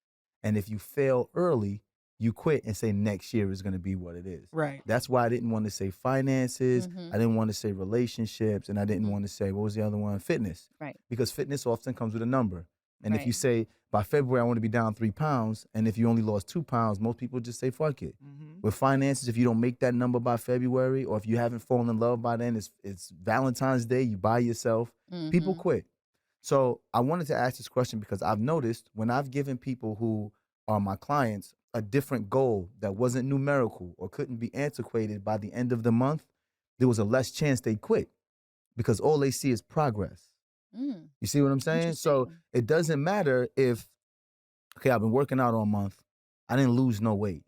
And if you fail early, you quit and say next year is going to be what it is. Right. That's why I didn't want to say finances. I didn't want to say relationships. And I didn't want to say, what was the other one? Fitness. Right. Because fitness often comes with a number. And if you say, by February, I want to be down 3 pounds, and if you only lost 2 pounds, most people just say, fuck it. With finances, if you don't make that number by February, or if you haven't fallen in love by then, it's Valentine's Day, you buy yourself, people quit. So I wanted to ask this question because I've noticed when I've given people who are my clients a different goal that wasn't numerical or couldn't be antiquated by the end of the month, there was a less chance they quit because all they see is progress. You see what I'm saying? So it doesn't matter if, okay, I've been working out all month. I didn't lose no weight.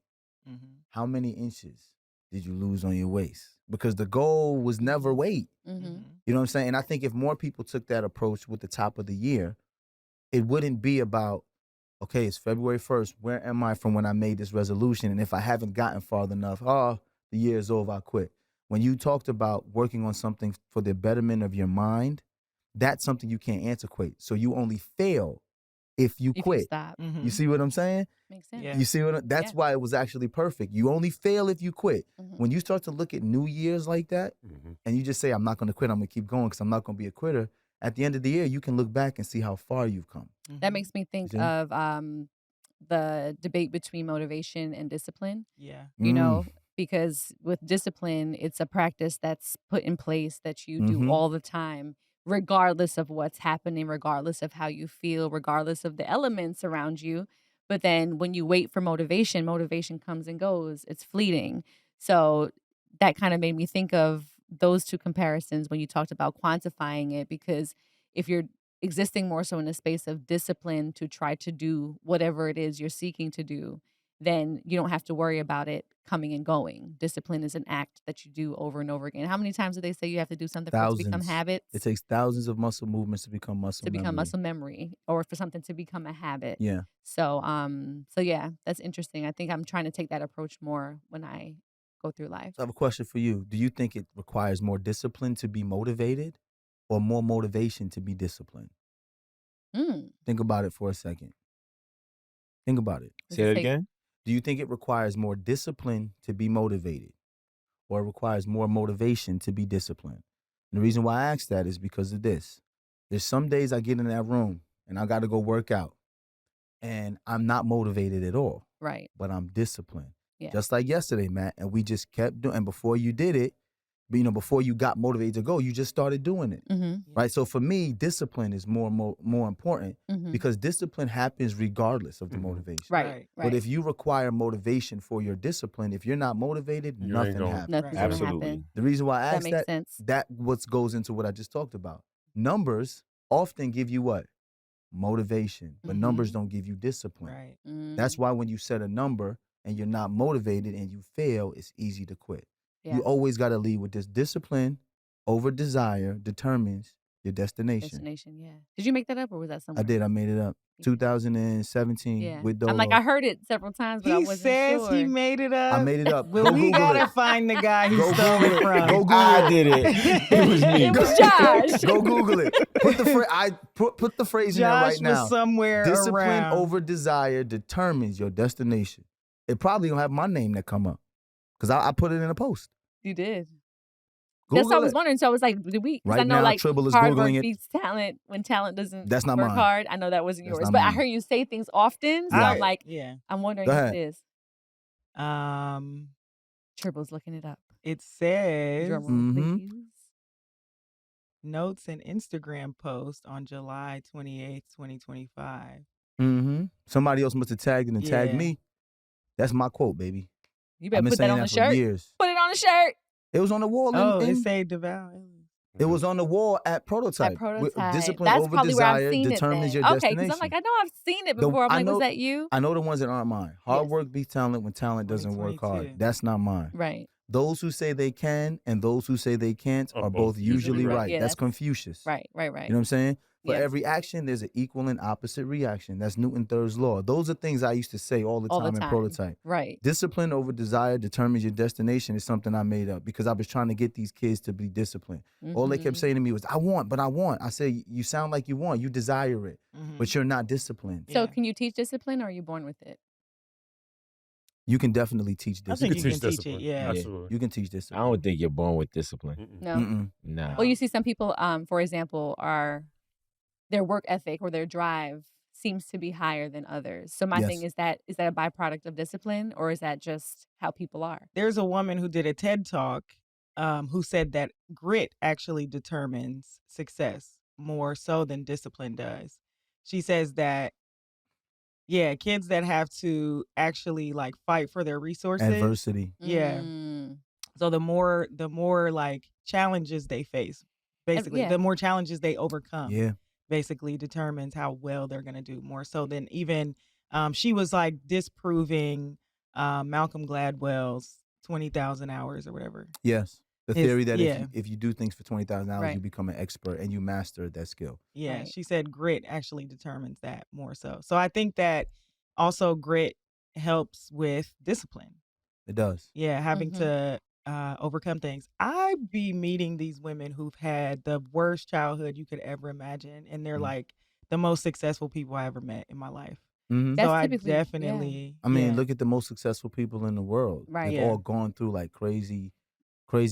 How many inches did you lose on your waist? Because the goal was never weight. You know what I'm saying? And I think if more people took that approach with the top of the year, it wouldn't be about, okay, it's February 1st. Where am I from when I made this resolution? And if I haven't gotten far enough, the year is over, I quit. When you talked about working on something for the betterment of your mind, that's something you can't antiquate. So you only fail if you quit. Stop. You see what I'm saying? Makes sense. Yeah. You see that's why it was actually perfect. You only fail if you quit. When you start to look at New Year's like that, and you just say, I'm not going to quit, I'm going to keep going because I'm not going to be a quitter. At the end of the year, you can look back and see how far you've come. That makes me think of the debate between motivation and discipline. Yeah. You know, because with discipline, it's a practice that's put in place that you do all the time, regardless of what's happening, regardless of how you feel, regardless of the elements around you. But then when you wait for motivation, motivation comes and goes. It's fleeting. So that kind of made me think of those two comparisons when you talked about quantifying it, because if you're existing more so in a space of discipline to try to do whatever it is you're seeking to do, then you don't have to worry about it coming and going. Discipline is an act that you do over and over again. How many times do they say you have to do something for it to become habits? It takes thousands of muscle movements to become muscle memory. Become muscle memory, or for something to become a habit. Yeah. So, so yeah, that's interesting. I think I'm trying to take that approach more when I go through life. So I have a question for you. Do you think it requires more discipline to be motivated, or more motivation to be disciplined? Think about it for a second. Think about it. Say that again. Do you think it requires more discipline to be motivated, or it requires more motivation to be disciplined? And the reason why I ask that is because of this. There's some days I get in that room and I got to go work out and I'm not motivated at all. Right. But I'm disciplined. Yeah. Just like yesterday, Matt. And we just kept doing, and before you did it, before you got motivated to go, you just started doing it. Right. So for me, discipline is more important because discipline happens regardless of the motivation. Right. But if you require motivation for your discipline, if you're not motivated, nothing happens. Nothing's gonna happen. The reason why I asked makes sense. that what goes into what I just talked about. Numbers often give you what? Motivation, but numbers don't give you discipline. Right. That's why when you set a number and you're not motivated and you fail, it's easy to quit. Yeah. You always got to lead with this. Discipline over desire determines your destination. Destination, yeah. Did you make that up or was that somewhere? I did. I made it up. 2017 Yeah. with Dolo. I'm like, I heard it several times, but I He wasn't says sure. he made it up. I made it up. Well, Go we Google gotta it. find the guy who Go stole Google it it. from. Go Google I it. did it. It was me. It was Josh. Go Google it. Put the phrase in there Josh right now. was somewhere Discipline around. over desire determines your destination. It probably gonna have my name that come up because I put it in a post. You did. Google That's what I was it. wondering. So I was like, did we? Because Right I know now, like Tribble is hard work Googling it. beats talent when talent doesn't That's not work mine. hard. I know that wasn't That's yours, not but I mine. heard you say things often. So Yeah. I'm like, Yeah. I'm wondering Go if ahead. it is. Um, Tribble's looking it up. it says Drum roll, Mhm. please. notes and Instagram post on July 28th, 2025. Mm-hmm. Somebody else must have tagged it and tagged Yeah. me. That's my quote, baby. You I've better been put that saying on that the for shirt. years. Put it on the shirt. It was on the wall. Oh, in, it say DeVal. it was on the wall at Prototype. At Prototype. Discipline That's over probably where I've desire seen determines it your then. Okay, destination. because I'm like, I know I've seen it The- before. I'm I like, know- was that you? I know the ones that aren't mine. Hard Yes. work beats talent when talent doesn't work hard. 2022. That's not mine. Right. Those who say they can and those who say they can't Are are both both usually usually right. right. Yeah, that's that's- Confucius. Right. You know what I'm saying? For Yes. every action, there's an equal and opposite reaction. That's Newton Third's law. Those are things I used to say all the time in Prototype. Right. Discipline over desire determines your destination is something I made up because I was trying to get these kids to be disciplined. All they kept Mhm. saying to me was, I want. I said, you sound like you want. You desire it, but you're not disciplined. So Yeah. can you teach discipline or are you born with it? You can definitely teach I discipline. think You you can can teach teach it. discipline. Yeah. Absolutely. You can teach I discipline. don't think you're born with discipline. Mm-mm. No. Mm-mm. No. Well, you see some people, for example, their work ethic or their drive seems to be higher than others. So my thing Yes. is that a byproduct of discipline or is that just how people are? There's a woman who did a TED Talk who said that grit actually determines success more so than discipline does. She says that, yeah, kids that have to actually like fight for their resources. Adversity. Yeah. Mm. So the more like challenges they face, basically, yeah. the more challenges they overcome, Yeah. basically determines how well they're going to do more so than even she was like disproving Malcolm Gladwell's 20,000 hours or whatever. Yes. The It's- theory that yeah. if you do things for 20,000 hours, Right. you become an expert and you master that skill. Yeah, Right. she said grit actually determines that more so. So I think that also grit helps with discipline. It does. Yeah, having Mhm. to overcome things. I be meeting these women who've had the worst childhood you could ever imagine, and they're Mm. like the most successful people I ever met in my life. Mm-hmm. That's So I typically- yeah. definitely, I mean, yeah. look at the most successful people in the world. Right. They've Yeah. all gone through like crazy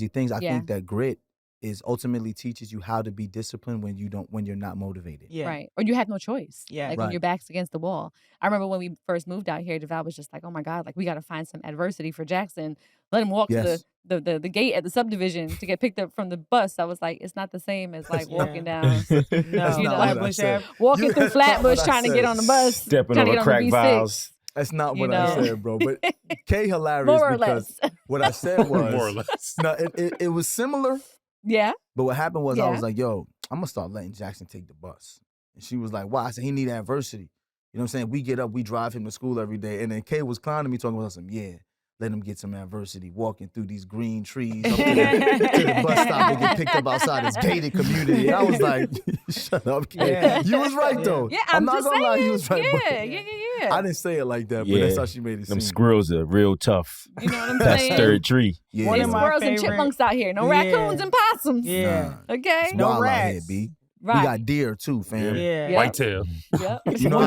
things. I Yeah. think that grit is ultimately teaches you how to be disciplined when you're not motivated. Yeah. Right. Or you have no choice. Yeah. Like when Right. your back's against the wall. I remember when we first moved out here, DeVal was just like, oh my God, like we got to find some adversity for Jackson. Let him walk Yes. to the gate at the subdivision to get picked up from the bus. I was like, it's not the same as like That's walking not- down, No, That's you not know, what I Flatbush said. Ave. walking You- through that's not Flatbush what I trying to get said. on the bus. Stepping trying to over get on crack the B6. vials. That's not You what know. I said, bro. But K hilarious More or because less. what I said was More or less. no, it was similar. Yeah. But what happened was I Yeah. was like, yo, I'm gonna start letting Jackson take the bus. And she was like, why? I said, he need adversity. You know what I'm saying? We get up, we drive him to school every day. And then Kay was clowning me, talking about some, yeah, let him get some adversity, walking through these green trees up to the bus stop and get picked up outside this gated community. And I was like, shut up, Kay. Yeah. You was right, Yeah. though. Yeah, I'm not just gonna lie, saying. he was right. but Yeah. I didn't say it like that, but that's how she made it Them seem. squirrels are real tough. You know what I'm That saying? stirred tree. Yeah. One There's of my squirrels and favorite- chipmunks out here. No Yeah. raccoons and possums. Yeah. Okay. It's No wild out here, rats. B. Right. We got deer too, fam. Yeah. Yep. Whitetail. Yep. You know,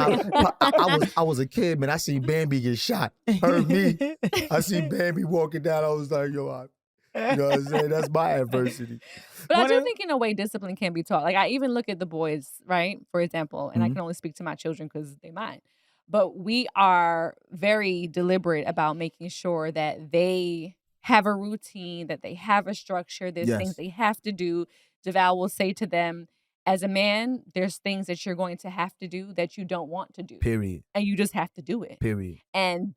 I was a kid, man. I seen Bambi get shot. Heard me. I seen Bambi walking down. I was like, yo, you know what I'm saying? That's my adversity. But I One do of- think in a way discipline can be taught. Like I even look at the boys, right? For example, and I Mhm. can only speak to my children because they're mine. But we are very deliberate about making sure that they have a routine, that they have a structure. There's Yes. things they have to do. DeVal will say to them, as a man, there's things that you're going to have to do that you don't want to do. Period. And you just have to do it. Period. And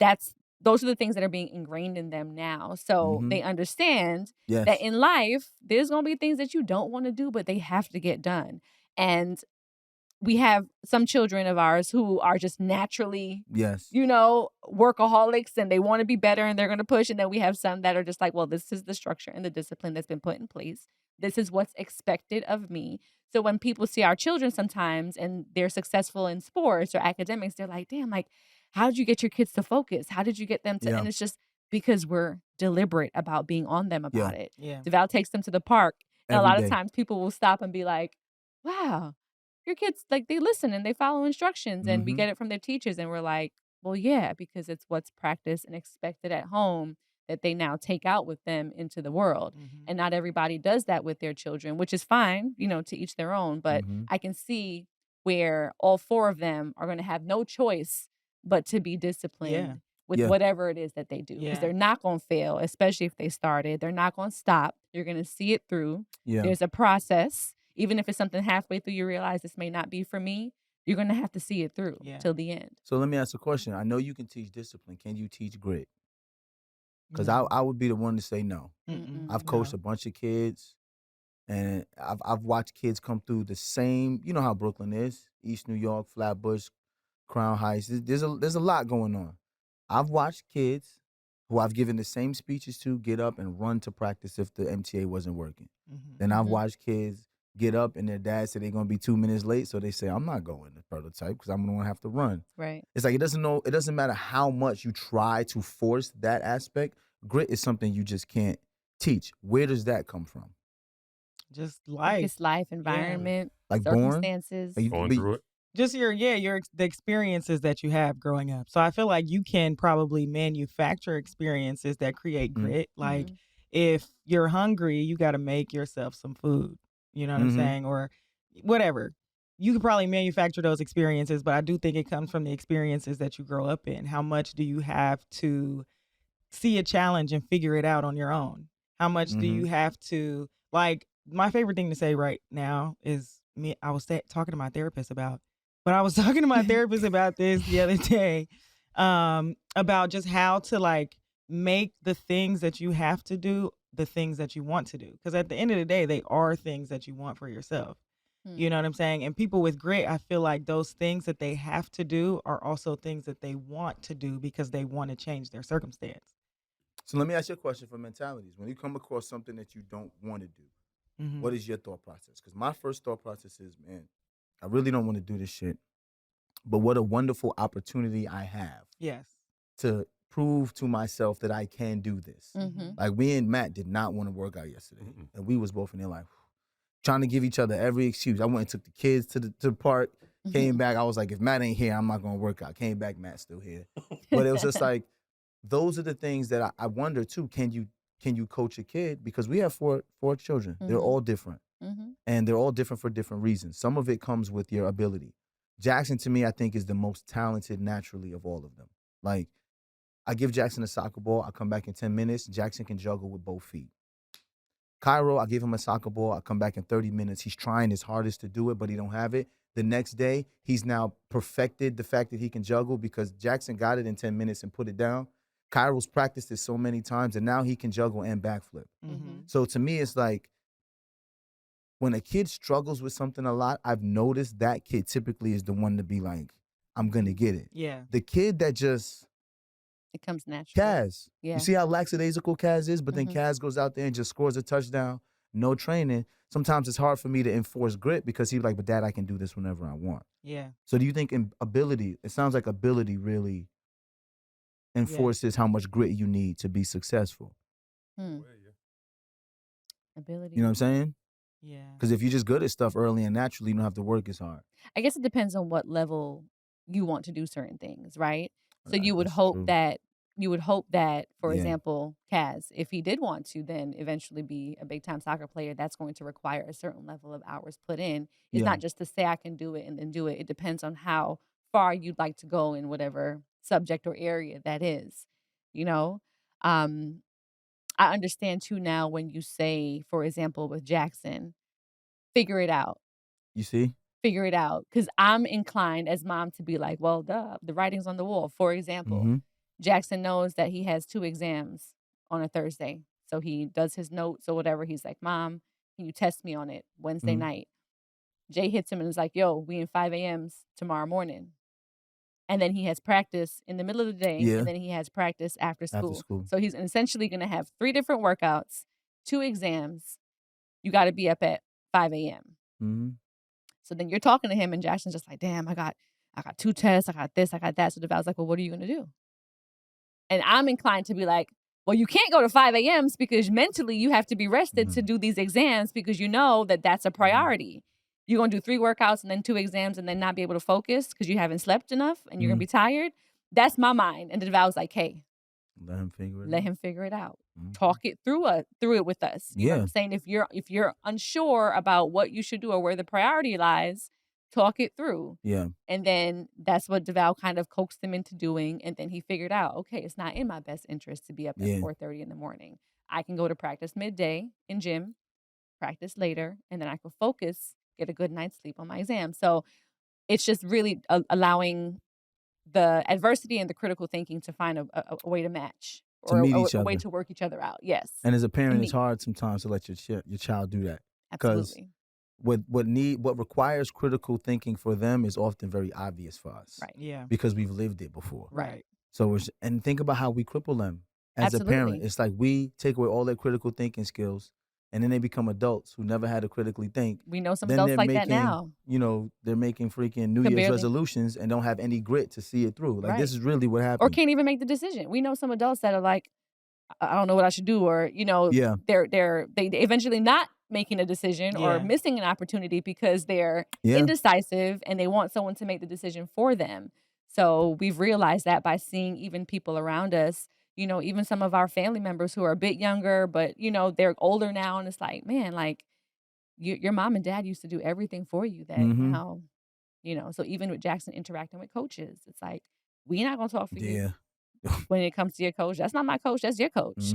those are the things that are being ingrained in them now. So Mhm. they understand Yes. that in life, there's going to be things that you don't want to do, but they have to get done. And we have some children of ours who are just naturally, yes, workaholics and they want to be better and they're going to push. And then we have some that are just like, well, this is the structure and the discipline that's been put in place. This is what's expected of me. So when people see our children sometimes and they're successful in sports or academics, they're like, damn, like, how did you get your kids to focus? How did you get them to? Yeah. And it's just because we're deliberate about being on them about it. Yeah. DeVal takes them to the park. And Every a lot day. of times people will stop and be like, wow, your kids, like, they listen and they follow instructions and we Mhm. get it from their teachers. And we're like, well, yeah, because it's what's practiced and expected at home that they now take out with them into the world. Mhm. And not everybody does that with their children, which is fine, to each their own. But Mhm. I can see where all 4 of them are going to have no choice but to be disciplined with Yeah. whatever it is that they do. Because Yeah. they're not going to fail, especially if they started. They're not going to stop. You're going to see it through. Yeah. There's a process. Even if it's something halfway through you realize this may not be for me, you're going to have to see it through till the end. So let me ask a question. I know you can teach discipline. Can you teach grit? Because No. I would be the one to say no. Mm-mm. I've coached a bunch of kids, and I've watched kids come through the same. You know how Brooklyn is, East New York, Flatbush, Crown Heights. There's a lot going on. I've watched kids who I've given the same speeches to get up and run to practice if the MTA wasn't working. Mhm. Then I've watched kids get up and their dad said they're gonna be 2 minutes late, so they say I'm not going to prototype because I'm gonna have to run. Right. It's like it doesn't matter how much you try to force that aspect. Grit is something you just can't teach. Where does that come from? Just Like life. it's life, environment, Like born? circumstances. Like Going through it. Just the experiences that you have growing up. So I feel like you can probably manufacture experiences that create grit. Like if you're hungry, you got to make yourself some food. You know what I'm saying? Or whatever. You could probably manufacture those experiences, but I do think it comes from the experiences that you grow up in. How much do you have to see a challenge and figure it out on your own? How much do you have to, like, my favorite thing to say right now is I was talking to my therapist about this the other day, about just how to, like, make the things that you have to do the things that you want to do. Because at the end of the day, they are things that you want for yourself. You know what I'm saying? And people with grit, I feel like those things that they have to do are also things that they want to do because they want to change their circumstance. So let me ask you a question for mentalities. When you come across something that you don't want to do, what is your thought process? Because my first thought process is, man, I really don't want to do this shit, but what a wonderful opportunity I have. Yes. To prove to myself that I can do this. Like me and Matt did not want to work out yesterday, and we was both in there like trying to give each other every excuse. I went and took the kids to the park, came back. I was like, if Matt ain't here, I'm not gonna work out. Came back, Matt's still here. But it was just like, those are the things that I wonder too. Can you coach a kid? Because we have four children. They're all different, and they're all different for different reasons. Some of it comes with your ability. Jackson, to me, I think is the most talented naturally of all of them. Like, I give Jackson a soccer ball. I come back in 10 minutes. Jackson can juggle with both feet. Cairo, I give him a soccer ball. I come back in 30 minutes. He's trying his hardest to do it, but he don't have it. The next day, he's now perfected the fact that he can juggle because Jackson got it in 10 minutes and put it down. Cairo's practiced it so many times, and now he can juggle and backflip. So to me, it's like, when a kid struggles with something a lot, I've noticed that kid typically is the one to be like, I'm going to get it. Yeah. The kid that just... It comes naturally. Kaz. Yeah. You see how lackadaisical Kaz is? But then Kaz goes out there and just scores a touchdown, no training. Sometimes it's hard for me to enforce grit because he's like, but Dad, I can do this whenever I want. Yeah. So do you think ability, it sounds like ability really enforces how much grit you need to be successful? Ability. You know what I'm saying? Yeah. Because if you're just good at stuff early and naturally, you don't have to work as hard. I guess it depends on what level you want to do certain things, right? So you would That's hope true. that, for Yeah. example, Kaz, if he did want to then eventually be a big time soccer player, that's going to require a certain level of hours put in. It's Yeah. not just to say I can do it and then do it. It depends on how far you'd like to go in whatever subject or area that is, you know? I understand too now when you say, for example, with Jackson, figure it out. You see? Figure it out. Because I'm inclined as mom to be like, well, duh, the writing's on the wall. For example, Jackson knows that he has 2 exams on a Thursday. So he does his notes or whatever. He's like, Mom, can you test me on it Wednesday night? Jay hits him and is like, yo, we in 5 a.m.s tomorrow morning. And then he has practice in the middle of the day, and then he has practice after school. So he's essentially going to have 3 different workouts, 2 exams. You got to be up at 5 a.m. Mm-hmm. So then you're talking to him, and Jackson's just like, damn, I got 2 tests, I got this, I got that. So DeVal's like, well, what are you going to do? And I'm inclined to be like, well, you can't go to 5 a.m.s because mentally you have to be rested to do these exams because you know that that's a priority. You're going to do 3 workouts and then 2 exams and then not be able to focus because you haven't slept enough and you're going to be tired. That's my mind. And DeVal's like, hey, let him figure it out. Mm-hmm. Talk it through it with us. You know what I'm saying? If you're unsure about what you should do or where the priority lies, talk it through. Yeah. And then that's what DeVal kind of coaxed him into doing. And then he figured out, okay, it's not in my best interest to be up at 4:30 in the morning. I can go to practice midday in gym, practice later, and then I can focus, get a good night's sleep on my exam. So it's just really allowing the adversity and the critical thinking to find a way to match. Or a way to work each other out. Yes. And as a parent, it's hard sometimes to let your child do that. Absolutely. What requires critical thinking for them is often very obvious for us. Right. Yeah. Because we've lived it before. Right. So and think about how we cripple them as a parent. It's like we take away all their critical thinking skills, and then they become adults who never had to critically think. We know some adults like that now. You know, they're making freaking New Year's resolutions and don't have any grit to see it through. Like this is really what happened. Or can't even make the decision. We know some adults that are like, I don't know what I should do, or they eventually not making a decision or missing an opportunity because they're indecisive and they want someone to make the decision for them. So we've realized that by seeing even people around us, you know, even some of our family members who are a bit younger, but you know, they're older now, and it's like, man, like your mom and dad used to do everything for you that now, you know. So even with Jackson interacting with coaches, it's like, we're not gonna talk for you. When it comes to your coach, that's not my coach, that's your coach.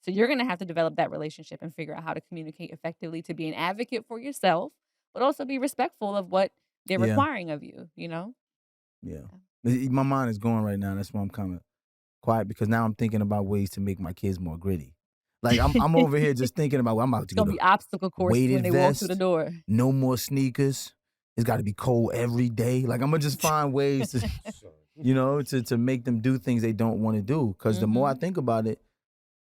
So you're going to have to develop that relationship and figure out how to communicate effectively to be an advocate for yourself, but also be respectful of what they're requiring of you, you know? Yeah. My mind is going right now. That's why I'm kind of quiet, because now I'm thinking about ways to make my kids more gritty. Like I'm over here just thinking about, I'm about to go to be obstacle course when they walk through the door. No more sneakers. It's got to be cold every day. Like I'm going to just find ways to... You know, to make them do things they don't want to do. Because the more I think about it,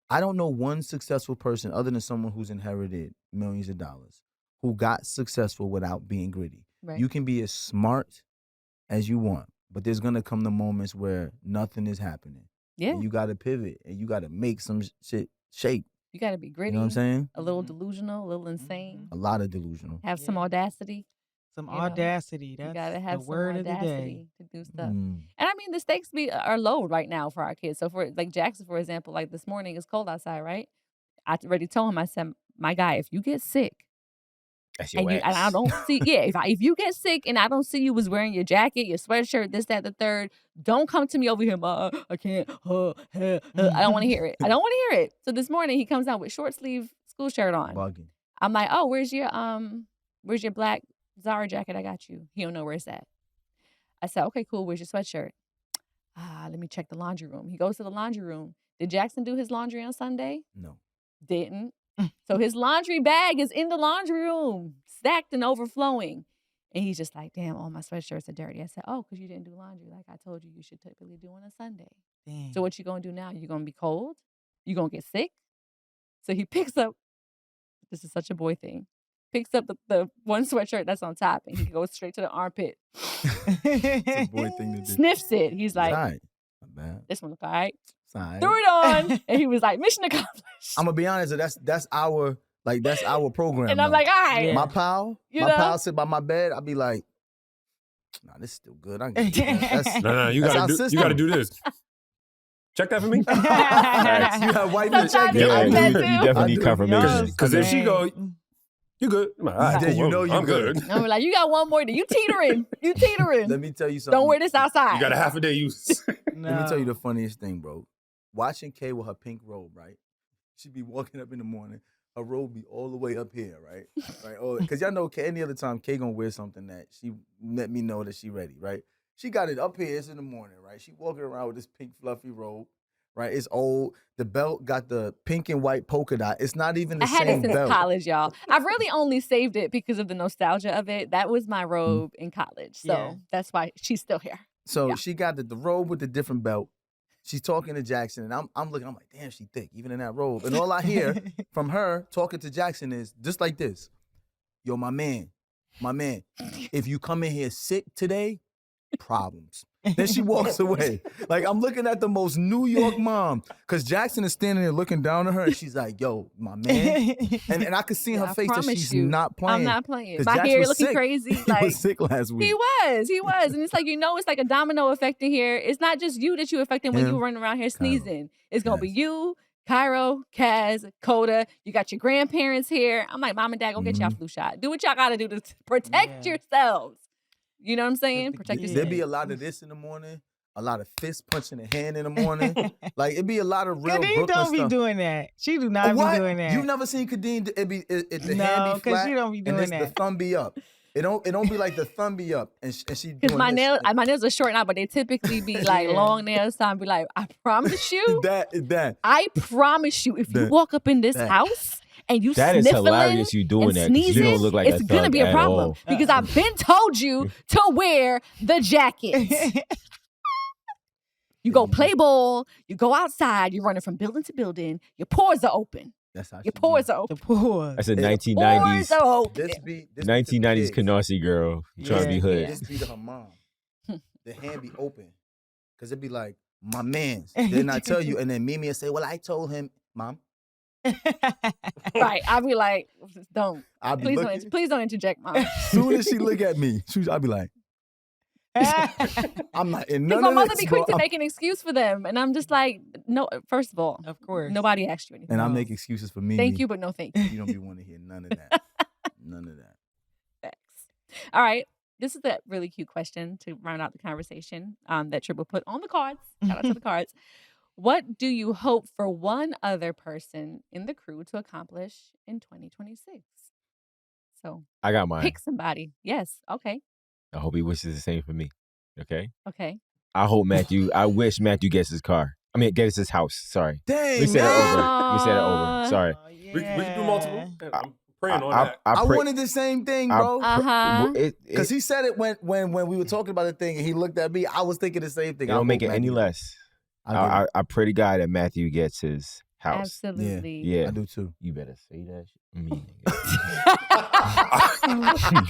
I don't know one successful person other than someone who's inherited millions of dollars who got successful without being gritty. Right. You can be as smart as you want, but there's going to come the moments where nothing is happening. Yeah. And you got to pivot and you got to make some shit shake. You got to be gritty. You know what I'm saying? A little delusional, a little insane. A lot of delusional. Have some audacity. Some audacity. That's the word of the day. To do stuff. And I mean, the stakes are low right now for our kids. So for like Jackson, for example, like this morning, it's cold outside, right? I already told him, I said, my guy, if you get sick, that's your ass. And I don't see, if you get sick and I don't see you was wearing your jacket, your sweatshirt, this, that, the third, don't come to me over here, I can't, I don't want to hear it. I don't want to hear it. So this morning he comes out with short sleeve school shirt on. Bugging. I'm like, oh, where's your black Zara jacket? I got you. He don't know where it's at. I said, okay, cool. Where's your sweatshirt? Let me check the laundry room. He goes to the laundry room. Did Jackson do his laundry on Sunday? No. Didn't. So his laundry bag is in the laundry room, stacked and overflowing. And he's just like, damn, all my sweatshirts are dirty. I said, oh, because you didn't do laundry like I told you should typically do on a Sunday. Dang. So what you going to do now? You going to be cold? You going to get sick? So he picks up, this is such a boy thing, picks up the one sweatshirt that's on top and he goes straight to the armpit. It's a boy thing to do. Sniffs it. He's like, all right. Not bad. This one look all right. All right. Threw it on. And he was like, mission accomplished. I'm going to be honest, that's our program. And I'm like, all right. My pal sit by my bed. I'll be like, nah, this is still good. I can get No, you gotta do this. Check that for me. You have white men check it. Yeah, you definitely need confirmation. Because if she go, you good? I'm like, all right, then cool, you know I'm good. I'm like, you got one more day. You teetering. Let me tell you something. Don't wear this outside. You got a half a day use. No. Let me tell you the funniest thing, bro. Watching Kay with her pink robe, right? She'd be walking up in the morning. Her robe be all the way up here, right? Right. Because y'all know any other time Kay gonna wear something that she let me know that she ready, right? She got it up here. It's in the morning, right? She walking around with this pink fluffy robe, right? It's old. The belt got the pink and white polka dot. It's not even the I had same it since belt. college, y'all. I've really only saved it because of the nostalgia of it. That was my robe in college. So that's why she's still here. So she got the robe with the different belt. She's talking to Jackson, and I'm looking, I'm like, damn, she thick, even in that robe. And all I hear from her talking to Jackson is just like this. Yo, my man, if you come in here sick today, problems. Then she walks away. Like, I'm looking at the most New York mom, because Jackson is standing there looking down at her, and she's like, yo, my man. And I could see in her face that she's not playing. I'm not playing. My Jax hair was looking sick. crazy. He Like, was sick last week. He was. And it's like, it's like a domino effect in here. It's not just you that you affecting when you run around here sneezing. It's going to be you, Cairo, Kaz, Coda. You got your grandparents here. I'm like, Mom and Dad, go get y'all flu shot. Do what y'all got to do to protect yourselves. You know what I'm saying? Protect yourself. There'd be a lot of this in the morning. A lot of fist punching the hand in the morning. Like, it'd be a lot of real Kadeen Brooklyn don't be stuff. doing that. She do not be doing that. You've never seen Kadeen? The hand be No, flat. because she don't be doing and that. the thumb be up. It don't be like the thumb be up. And she because my nails are short now, but they typically be like long nails. So I'll be like, I promise you. I promise you, if you walk up in this house and you that is hilarious. You doing that? Sneezing, you don't look like it's gonna be a problem because I've been told you to wear the jacket. You go play ball. You go outside. You're running from building to building. Your pores are open. That's how your pores are open. The pores. That's a 1990s. 1990s kid. Canarsie girl trying to be hood. This be to her mom. The hand be open. Because it'd be like, my man's. Then I tell you, and then Mimi will say, well, I told him, Mom. Right. I'll be like, don't. Please don't interject, Mom. As soon as she look at me, I'll be like, I'm not in none of this. My mother be quick to make an excuse for them. And I'm just like, no, first of all, of course, nobody asked you anything. And I make excuses for me. Thank you, but no thank you. You don't be wanting to hear none of that. None of that. Thanks. All right. This is a really cute question to round out the conversation that Triple put on the cards. Shout out to the cards. What do you hope for one other person in the crew to accomplish in 2026? So I got mine. Pick somebody. Yes. Okay. I hope he wishes the same for me. Okay. Okay. I wish Matthew gets his car. Gets his house. Sorry. Dang, we said it over. Sorry. We can do multiple. I'm praying on that. I wanted the same thing, bro. Because he said it when we were talking about the thing and he looked at me. I was thinking the same thing. I don't make it any less. I pray to God that Matthew gets his house. Absolutely. Yeah. I do too. You better say that shit.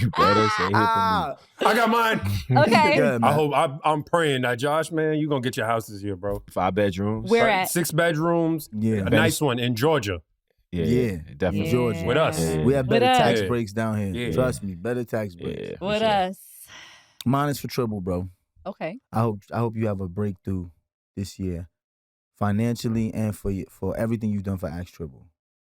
You better say it for me. I got mine. Okay. I hope I'm praying that Josh, man, you're gonna get your house this year, bro. 5 bedrooms. Where at? 6 bedrooms. Yeah. A nice one in Georgia. Yeah, definitely. Yeah. Georgia. With us. Yeah. We have better With tax us. breaks down here. Yeah. Trust me, better tax breaks. Yeah, With us. Mine is for Triple, bro. Okay. I hope you have a breakthrough this year, financially and for everything you've done for Ask Triple.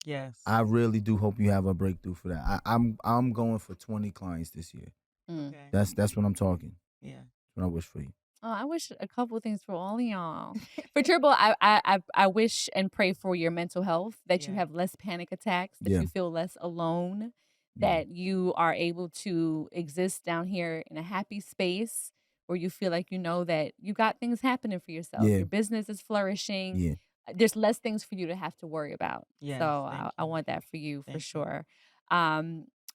Yes. I really do hope you have a breakthrough for that. I'm going for 20 clients this year. Mm. Okay. That's what I'm talking. Yeah. That's what I wish for you. Oh, I wish a couple of things for all of y'all. For Triple, I wish and pray for your mental health, that you have less panic attacks, that you feel less alone, that you are able to exist down here in a happy space where you feel like you know that you got things happening for yourself. Yeah. Your business is flourishing. Yeah. There's less things for you to have to worry about. Yes, So I want that for you for Thank you. sure.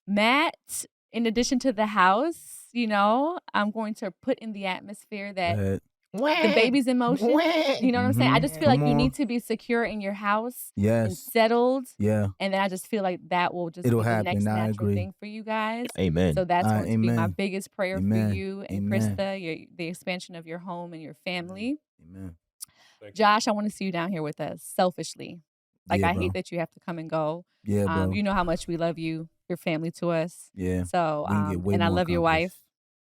Matt, in addition to the house, I'm going to put in the atmosphere that the baby's in motion. You know what I'm saying? I just feel like you need to be secure in your house and Yes. settled. Yeah. And then I just feel like that will just It'll be the happen. next I natural agree. thing for you guys. Amen. So that's going to be my Amen. biggest prayer Amen. for you and Amen. Krista, the expansion of your home and your family. Amen. Josh, I want to see you down here with us, selfishly. Like, Yeah, I bro. hate that you have to come and go. Yeah, bro. You know how much we love you, your family to us. Yeah. So, We can get way and I more love your accomplished.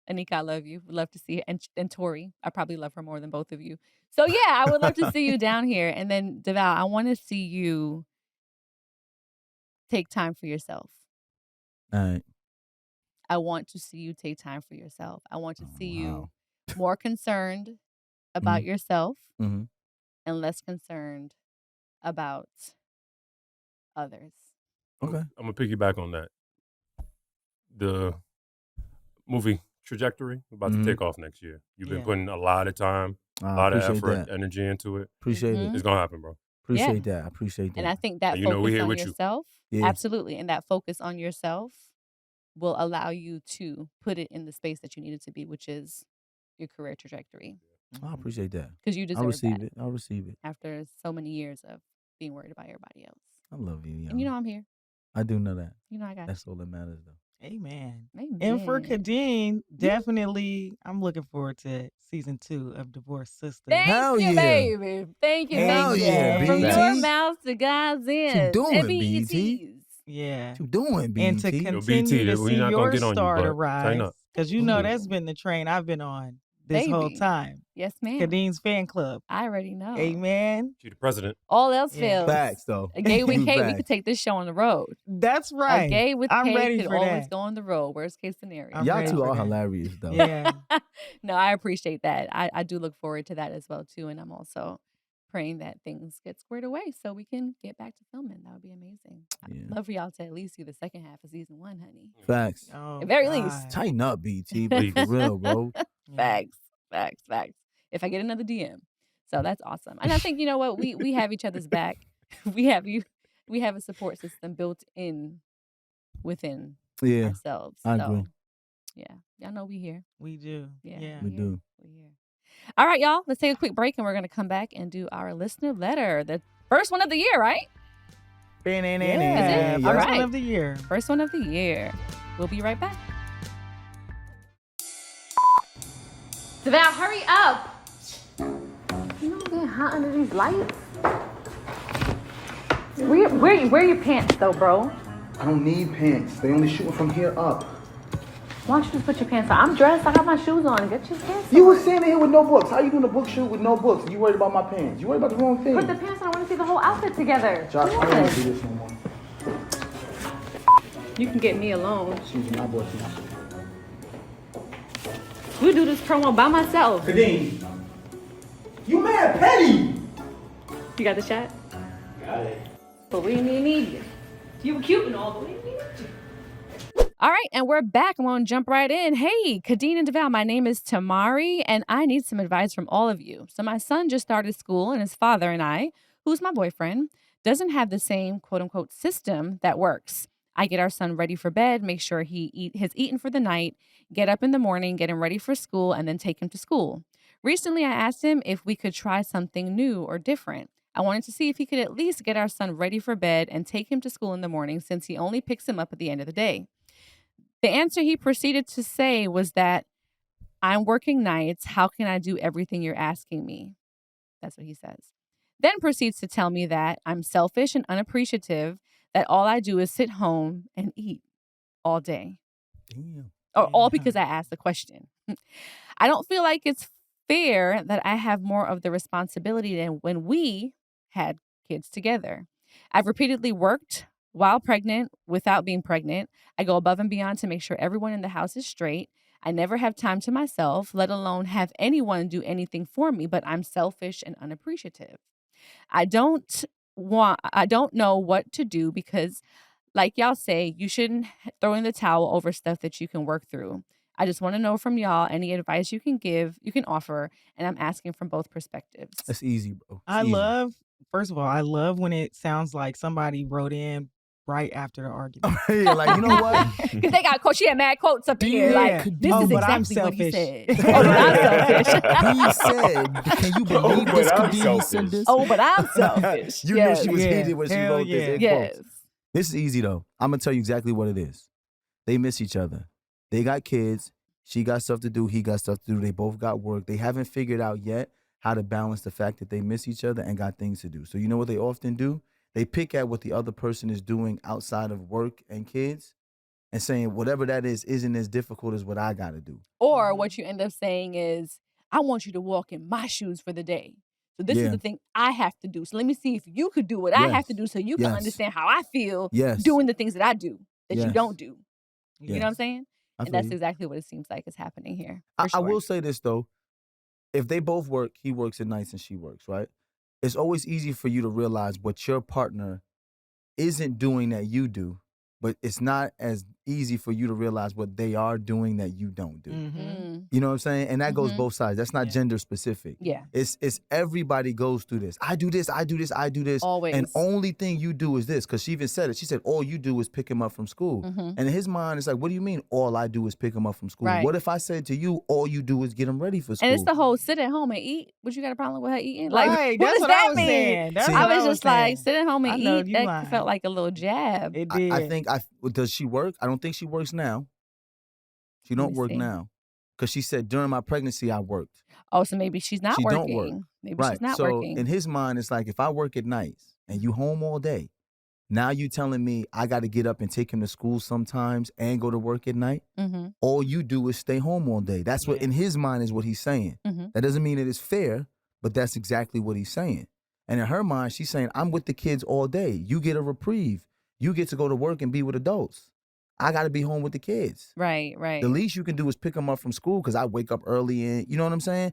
wife. Anika, I love you. Would love to see her. And Tori, I probably love her more than both of you. So, yeah, I would love to see you down here. And then, Deval, I want to see you take time for yourself. All right. I want to see you take time for yourself. I want to see you wow. more concerned about yourself Mhm. and less concerned about others. Okay. I'm gonna piggyback on that. The movie Trajectory about to take off next year. You've been putting a lot of time a lot of effort, energy into it. Appreciate it. It's gonna happen, bro. Appreciate that. I appreciate that. And I think that you know, we focus here on with you. yourself, absolutely, and that focus on yourself will allow you to put it in the space that you need it to be, which is your career trajectory. I appreciate that. Because you deserve that. I'll receive it. After so many years of being worried about everybody else. I love you, And you know I'm here. I do know that. You know I got That's all that matters, though. Amen. Amen. And for Kadeen, definitely, I'm looking forward to season 2 of Divorced Sisters. Thank you, baby. Thank you, Hell yeah, From BT. your mouth to God's ears. What you doing, BT? Yeah. What you doing, BT? And to continue to see your star to rise. Because you know that's been the train I've been on this whole time. Yes, ma'am. Kadeen's fan club. I already know. Amen. She the president. All else fails. Facts, though. A gay with Kate, we could take this show on the road. That's right. A gay with I'm Kate ready could for always that. go on the road. Worst case scenario. Y'all two are hilarious, though. Yeah. No, I appreciate that. I do look forward to that as well, too. And I'm also praying that things get squared away so we can get back to filming. That would be amazing. Yeah. I'd love for y'all to at least see the second half of season 1, honey. Facts. At the very least. Tighten up, BT. But for real, bro. Facts. If I get another DM. So that's awesome. And I think, you know what? We have each other's back. We have a support system built in within ourselves. I agree. Yeah. Y'all know we here. We do. Yeah. We do. We here. All right, y'all. Let's take a quick break and we're going to come back and do our listener letter. The first one of the year, right? Yeah. First one of the year. First one of the year. We'll be right back. Val, hurry up. You know I'm getting hot under these lights. Where your pants though, bro? I don't need pants. They only shooting from here up. Why don't you just put your pants on? I'm dressed. I got my shoes on. Get your pants You on. was standing here with no books. How you doing a book shoot with no books? You worried about my pants? You worried about the wrong thing. Put the pants on. I want to see the whole outfit together. Josh, I Come don't want on. to do this no more. You can get me alone. Excuse me, I bought these. We'll do this promo by myself. Kadeen, you mad petty. You got the shot? Got it. But we didn't need you. You were cute and all, but we didn't need you. All right, and we're back. I'm going to jump right in. Hey, Kadeen and DeVal, my name is Tamari, and I need some advice from all of you. So my son just started school, and his father and I, who's my boyfriend, doesn't have the same quote-unquote system that works. I get our son ready for bed, make sure he has eaten for the night, get up in the morning, get him ready for school, and then take him to school. Recently, I asked him if we could try something new or different. I wanted to see if he could at least get our son ready for bed and take him to school in the morning since he only picks him up at the end of the day. The answer he proceeded to say was that, I'm working nights. How can I do everything you're asking me? That's what he says. Then proceeds to tell me that I'm selfish and unappreciative, that all I do is sit home and eat all day. Damn. Or all because I asked the question. I don't feel like it's fair that I have more of the responsibility than when we had kids together. I've repeatedly worked while pregnant, without being pregnant. I go above and beyond to make sure everyone in the house is straight. I never have time to myself, let alone have anyone do anything for me, but I'm selfish and unappreciative. I don't know what to do because, like y'all say, you shouldn't throw in the towel over stuff that you can work through. I just want to know from y'all any advice you can offer, and I'm asking from both perspectives. That's easy, bro. First of all, I love when it sounds like somebody wrote in right after the argument. Yeah, like, you know what? Because they got she had mad quotes up here. Yeah. Like, this is but I'm exactly what he selfish. said. Oh, but I'm selfish. He said, can you believe but this I'm could be selfish. said this? Oh, but I'm selfish. You Yes. knew she was Yeah. heated when she Hell wrote yeah. this. in Yes. quotes. This is easy, though. I'm going to tell you exactly what it is. They miss each other. They got kids. She got stuff to do. He got stuff to do. They both got work. They haven't figured out yet how to balance the fact that they miss each other and got things to do. So you know what they often do? They pick at what the other person is doing outside of work and kids and saying whatever that is isn't as difficult as what I got to do. Or what you end up saying is, I want you to walk in my shoes for the day. So this is the thing I have to do. So let me see if you could do what I have to do so you can understand how I feel doing the things that I do that you don't do. You know what I'm saying? And that's exactly what it seems like is happening here. I will say this, though. If they both work, he works at nights and she works, right? It's always easy for you to realize what your partner isn't doing that you do, but it's not as easy for you to realize what they are doing that you don't do. Mm-hmm. You know what I'm saying? And that goes both sides. That's not gender specific. Yeah. It's everybody goes through this. I do this, I do this, I do this. Always. And only thing you do is this. Because she even said it. She said, all you do is pick him up from school. And in his mind, it's like, what do you mean all I do is pick him up from school? Right. What if I said to you, all you do is get him ready for school? And it's the whole sit at home and eat. What you got a problem with her eating? Like, Like, that's what what does I that was mean? saying. That's See, what I was just like, saying. sit at home and I know eat. you That lying. felt like a little jab. It did. I think, does she work? I don't think she works now. She Let don't me work see. now. Because she said, during my pregnancy, I worked. Oh, so maybe she's not She working. don't work. Maybe Right. she's not so working. in his mind, it's like, if I work at nights and you home all day, now you telling me I got to get up and take him to school sometimes and go to work at night? All you do is stay home all day. That's what, in his mind, is what he's saying. That doesn't mean it is fair, but that's exactly what he's saying. And in her mind, she's saying, I'm with the kids all day. You get a reprieve. You get to go to work and be with adults. I got to be home with the kids. Right, right. The least you can do is pick them up from school because I wake up early and, you know what I'm saying?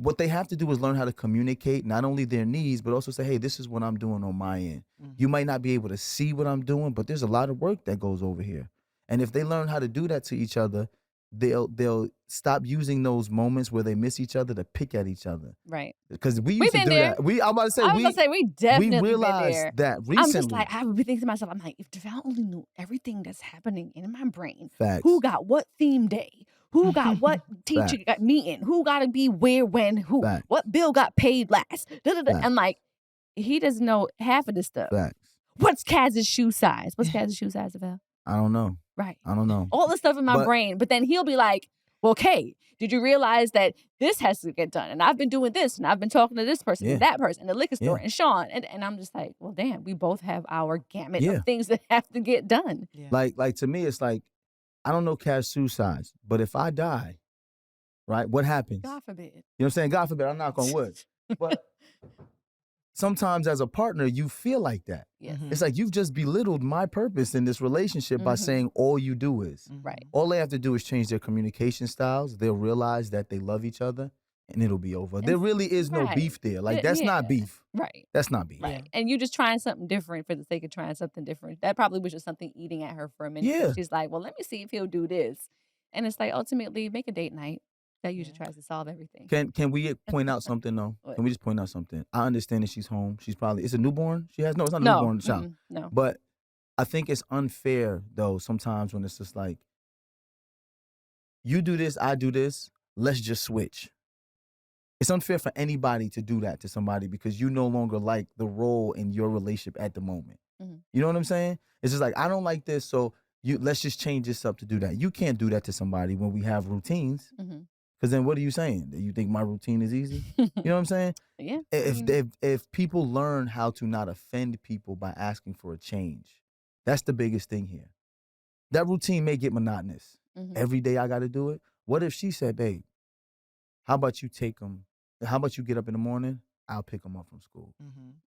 What they have to do is learn how to communicate not only their needs, but also say, hey, this is what I'm doing on my end. You might not be able to see what I'm doing, but there's a lot of work that goes over here. And if they learn how to do that to each other, they'll stop using those moments where they miss each other to pick at each other. Right. Because we We've used to been do there. that. I'm about to say, we definitely we realized been there. that recently. I'm just like, I would be thinking to myself, I'm like, if Devon only knew everything that's happening in my brain. Facts. Who got what theme day? Who got what teacher Facts. got meeting? Who got to be where, when, who? Facts. What bill got paid last? Facts. I'm like, he doesn't know half of this stuff. Facts. What's Kaz's shoe size? What's Kaz's shoe size, Devon? I don't know. Right. I don't know. All the stuff in my brain. But then he'll be like, well, okay, did you realize that this has to get done? And I've been doing this, and I've been talking to this person and that person, and the liquor store, and Sean. And I'm just like, well, damn, we both have our gamut of things that have to get done. Yeah. Like to me, it's like, I don't know Kaz's shoe size, but if I die, right, what happens? God forbid. You know what I'm saying? God forbid, I'm knock on wood. But sometimes as a partner, you feel like that. Yes. It's like you've just belittled my purpose in this relationship by saying all you do is. Right. All they have to do is change their communication styles. They'll realize that they love each other and it'll be over. There really is no beef there. Like, that's not beef. Right. That's not beef. Right. And you just trying something different for the sake of trying something different. That probably was just something eating at her for a minute. Yeah. She's like, well, let me see if he'll do this. And it's like, ultimately, make a date night. That usually tries to solve everything. Can we point out something though? What? Can we just point out something? I understand that she's home. She's probably, it's a newborn she has? No, it's not a No. newborn child. No. But I think it's unfair though sometimes when it's just like, you do this, I do this, let's just switch. It's unfair for anybody to do that to somebody because you no longer like the role in your relationship at the moment. You know what I'm saying? It's just like, I don't like this, so let's just change this up to do that. You can't do that to somebody when we have routines. Because then what are you saying? That you think my routine is easy? You know what I'm saying? Yeah. If people learn how to not offend people by asking for a change, that's the biggest thing here. That routine may get monotonous. Every day I got to do it. What if she said, babe, how about you take them? How about you get up in the morning? I'll pick them up from school.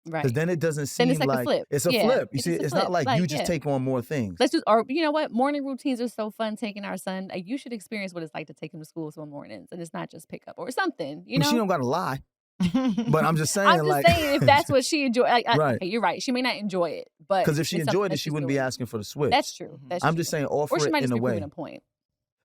Right. Because then it doesn't seem Then it's like a like flip. it's a Yeah, flip. You it's see, just a it's flip. not like Like, you just yeah. take on more things. Let's just, or you know what? Morning routines are so fun taking our son. Like, you should experience what it's like to take him to school some mornings. And it's not just pick up or something, you know? She don't got to lie. But I'm just saying, I'm just like, saying if that's what she enjoy, like, Right. okay, you're right. She may not enjoy it, but because if she it's something enjoyed that it, she she's wouldn't be doing. asking for the switch. That's true. That's I'm true. just saying, offer Or she it might in just a be way. proving a point.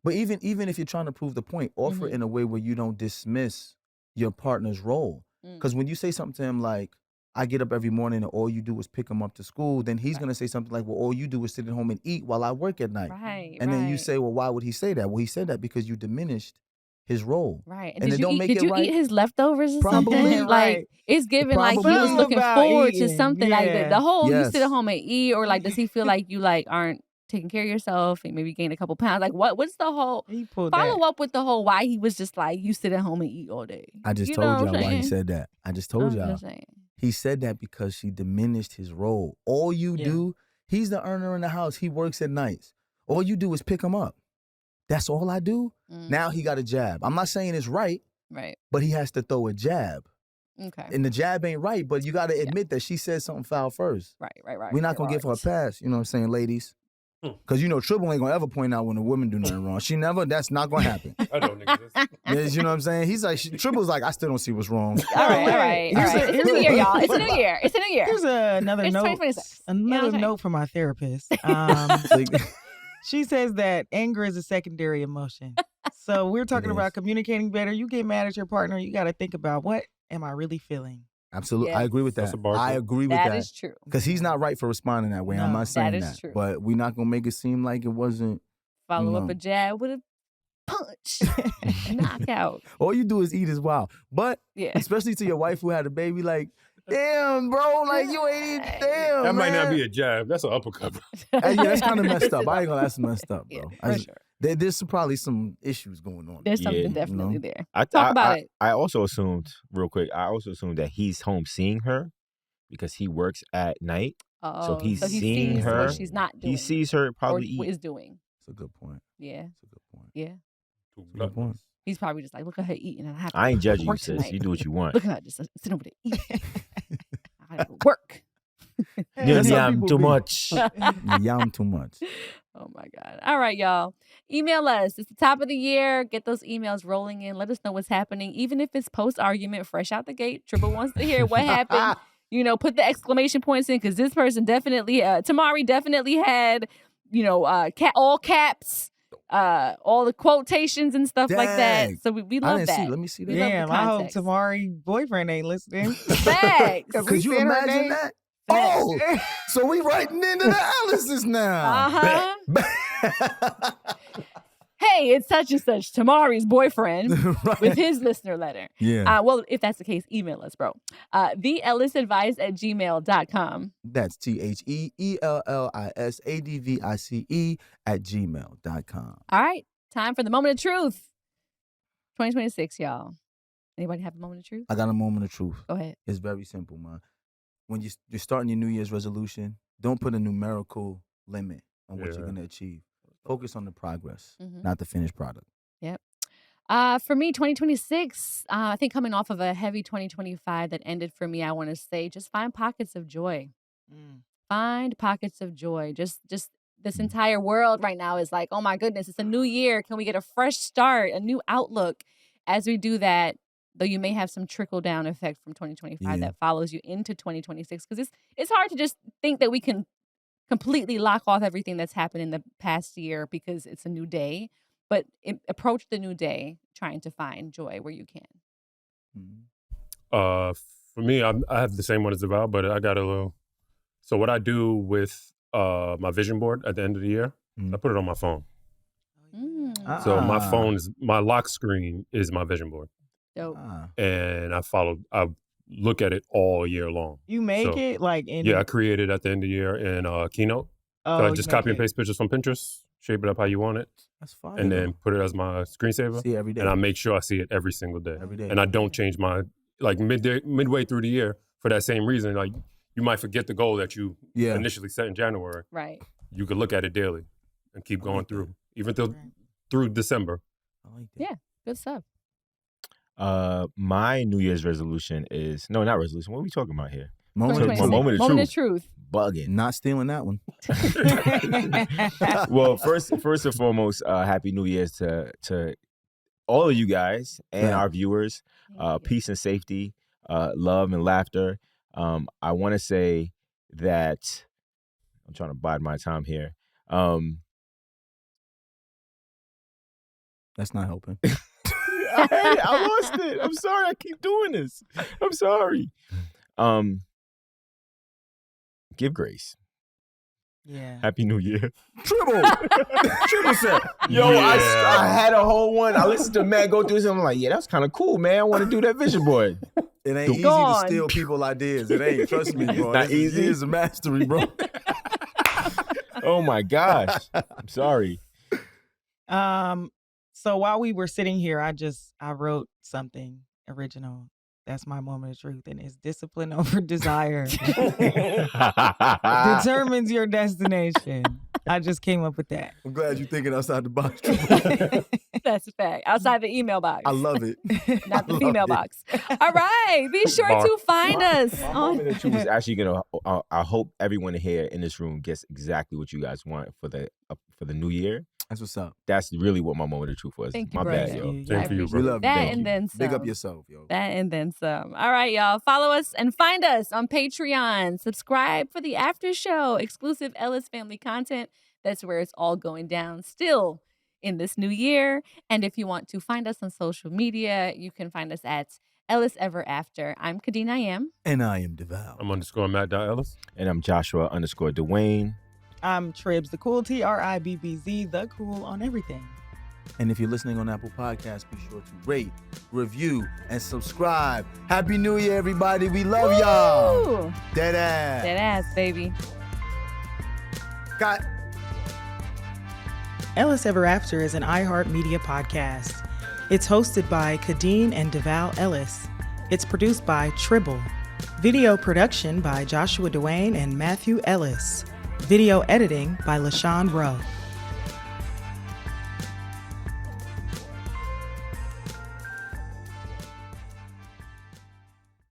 But even if you're trying to prove the point, offer it in a way where you don't dismiss your partner's role. Because when you say something to him like, I get up every morning and all you do is pick him up to school, then he's going to say something like, well, all you do is sit at home and eat while I work at night. Right. And then you right. say, well, why would he say that? Well, he said that because you diminished his role. Right. And did it you don't eat, make did it you right. eat his leftovers or Probably. something? Right. Like, it's given like he Probably. was looking About forward to eating. something like Yeah. the whole you Yes. sit at home and eat, or like does he feel like you like aren't taking care of yourself and maybe gain a couple pounds? Like what's the whole He pulled follow that. up with the whole why he was just like you sit at home and eat all day. I just You told know what y'all I'm why he saying? said that. I just told I'm y'all. just saying. He said that because she diminished his role. All you do, he's the earner in the house. He works at nights. All you do is pick him up. That's all I do. Now he got a jab. I'm not saying it's right, Right. but he has to throw a jab. Okay. And the jab ain't right, but you got to admit that she said something foul first. Right. We're not going to give her a pass, you know what I'm saying, ladies? Because, you know, Triple ain't going to ever point out when a woman do nothing wrong. She never, that's not going to happen. I don't exist. Yes, you know what I'm saying? He's like, Triple's like, I still don't see what's wrong. All right. It's a new year, y'all. It's a new year. It's a new year. Here's another It's note. 2026. You know what I'm Another saying? note from my therapist. Like, She says that anger is a secondary emotion. So we're talking about communicating better. You get mad at your partner, you got to think about, what am I really feeling? Absolutely. Yes. I agree with that. I agree with that. That is true. Because he's not right for responding that way. No, I'm not saying that. That is true. But we're not going to make it seem like it wasn't. Follow up a jab with a punch. Knockout. All you do is eat as well. But especially to your wife who had a baby, like, damn, bro, like you ain't even damn. That might man. not be a jab. That's an uppercut. That's kind of messed up. I ain't gonna. That's messed up, bro. Yeah, for sure. There's probably some issues going on. There's something definitely there. Talk about it. I also assumed, real quick, that he's home seeing her because he works at night. Oh, so if he's he seeing sees her, what she's not doing. He sees her probably or is doing. That's a good point. Yeah. That's a good point. Yeah. That's a good point. He's probably just like, look at her eating. And I ain't judging you, sis. You do what you want. Look at her just sitting over there eating. I gotta work. Yum too much. Yum too much. Oh my God. All right, y'all. Email us. It's the top of the year. Get those emails rolling in. Let us know what's happening. Even if it's post-argument, fresh out the gate. Triple wants to hear what happened. Put the exclamation points in because this person definitely, Tamari definitely had, all caps, all the quotations and stuff like that. So we love that. Let me see that. Damn, I hope Tamari boyfriend ain't listening. Facts. Could you imagine that? Oh, so we writing into the Ellises now. Hey, it's such and such, Tamari's boyfriend, with his listener letter. Yeah. Well, if that's the case, email us, bro. theellisadvice@gmail.com. That's TheEllisadvice@gmail.com. All right. Time for the moment of truth. 2026, y'all. Anybody have a moment of truth? I got a moment of truth. Go ahead. It's very simple, man. When you're starting your New Year's resolution, don't put a numerical limit on what you're going to achieve. Focus on the progress, not the finished product. Yep. For me, 2026, I think coming off of a heavy 2025 that ended for me, I want to say just find pockets of joy. Find pockets of joy. Just this entire world right now is like, oh my goodness, it's a new year. Can we get a fresh start, a new outlook? As we do that, though you may have some trickle-down effect from 2025 that follows you into 2026. Because it's hard to just think that we can completely lock off everything that's happened in the past year because it's a new day. But approach the new day trying to find joy where you can. For me, I have the same one as Val, but I got a little... So what I do with my vision board at the end of the year, I put it on my phone. So my phone my lock screen is my vision board. Dope. And I look at it all year long. You make it like in... Yeah, I created it at the end of the year in Keynote. So I just copy and paste pictures from Pinterest, shape it up how you want it. That's fine. And then put it as my screensaver. See it every day. And I make sure I see it every single day. Every day. And I don't change my, like midway through the year for that same reason. Like you might forget the goal that you initially set in January. Right. You could look at it daily and keep going through, even through December. I like that. Yeah, good stuff. My New Year's resolution is not resolution. What are we talking about here? Moment of truth. Bugging. Not stealing that one. Well, first and foremost, Happy New Year's to all of you guys and our viewers. Peace and safety, love and laughter. I want to say that I'm trying to bide my time here. That's not helping. I lost it. I'm sorry. I keep doing this. I'm sorry. Give grace. Yeah. Happy New Year. Triple set. Yo, I had a whole one. I listened to Matt go through something. I'm like, yeah, that's kind of cool, man. I want to do that vision board. It ain't easy to steal people ideas. It ain't. Trust me, bro. Not easy. It is a mastery, bro. Oh my gosh. I'm sorry. So while we were sitting here, I wrote something original. That's my moment of truth, and it's discipline over desire determines your destination. I just came up with that. I'm glad you're thinking outside the box. That's a fact. Outside the email box. I love it. Not the female box. All right. Be sure to find us. My moment of truth is actually going to, I hope everyone here in this room gets exactly what you guys want for the new year. That's what's up. That's really what my moment of truth was. Thank you, my bro. bad, yo. Thank you, bro. We love that you. and then some. Big up yourself, yo. That and then some. All right, y'all. Follow us and find us on Patreon. Subscribe for the after show. Exclusive Ellis family content. That's where it's all going down. Still, in this new year. And if you want to find us on social media, you can find us at Ellis Ever After. I'm Kadeen I Am. And I am DeVal. I'm _Matt.Ellis. And I'm Joshua _Dwayne. I'm Tribs the Cool, TRIBBZ, the cool on everything. And if you're listening on Apple Podcasts, be sure to rate, review, and subscribe. Happy New Year, everybody. We love y'all. Dead ass. Dead ass, baby. Got. Ellis Ever After is an iHeartMedia podcast. It's hosted by Kadeen and DeVal Ellis. It's produced by Tribble. Video production by Joshua Dwayne and Matthew Ellis. Video editing by LaShawn Rowe.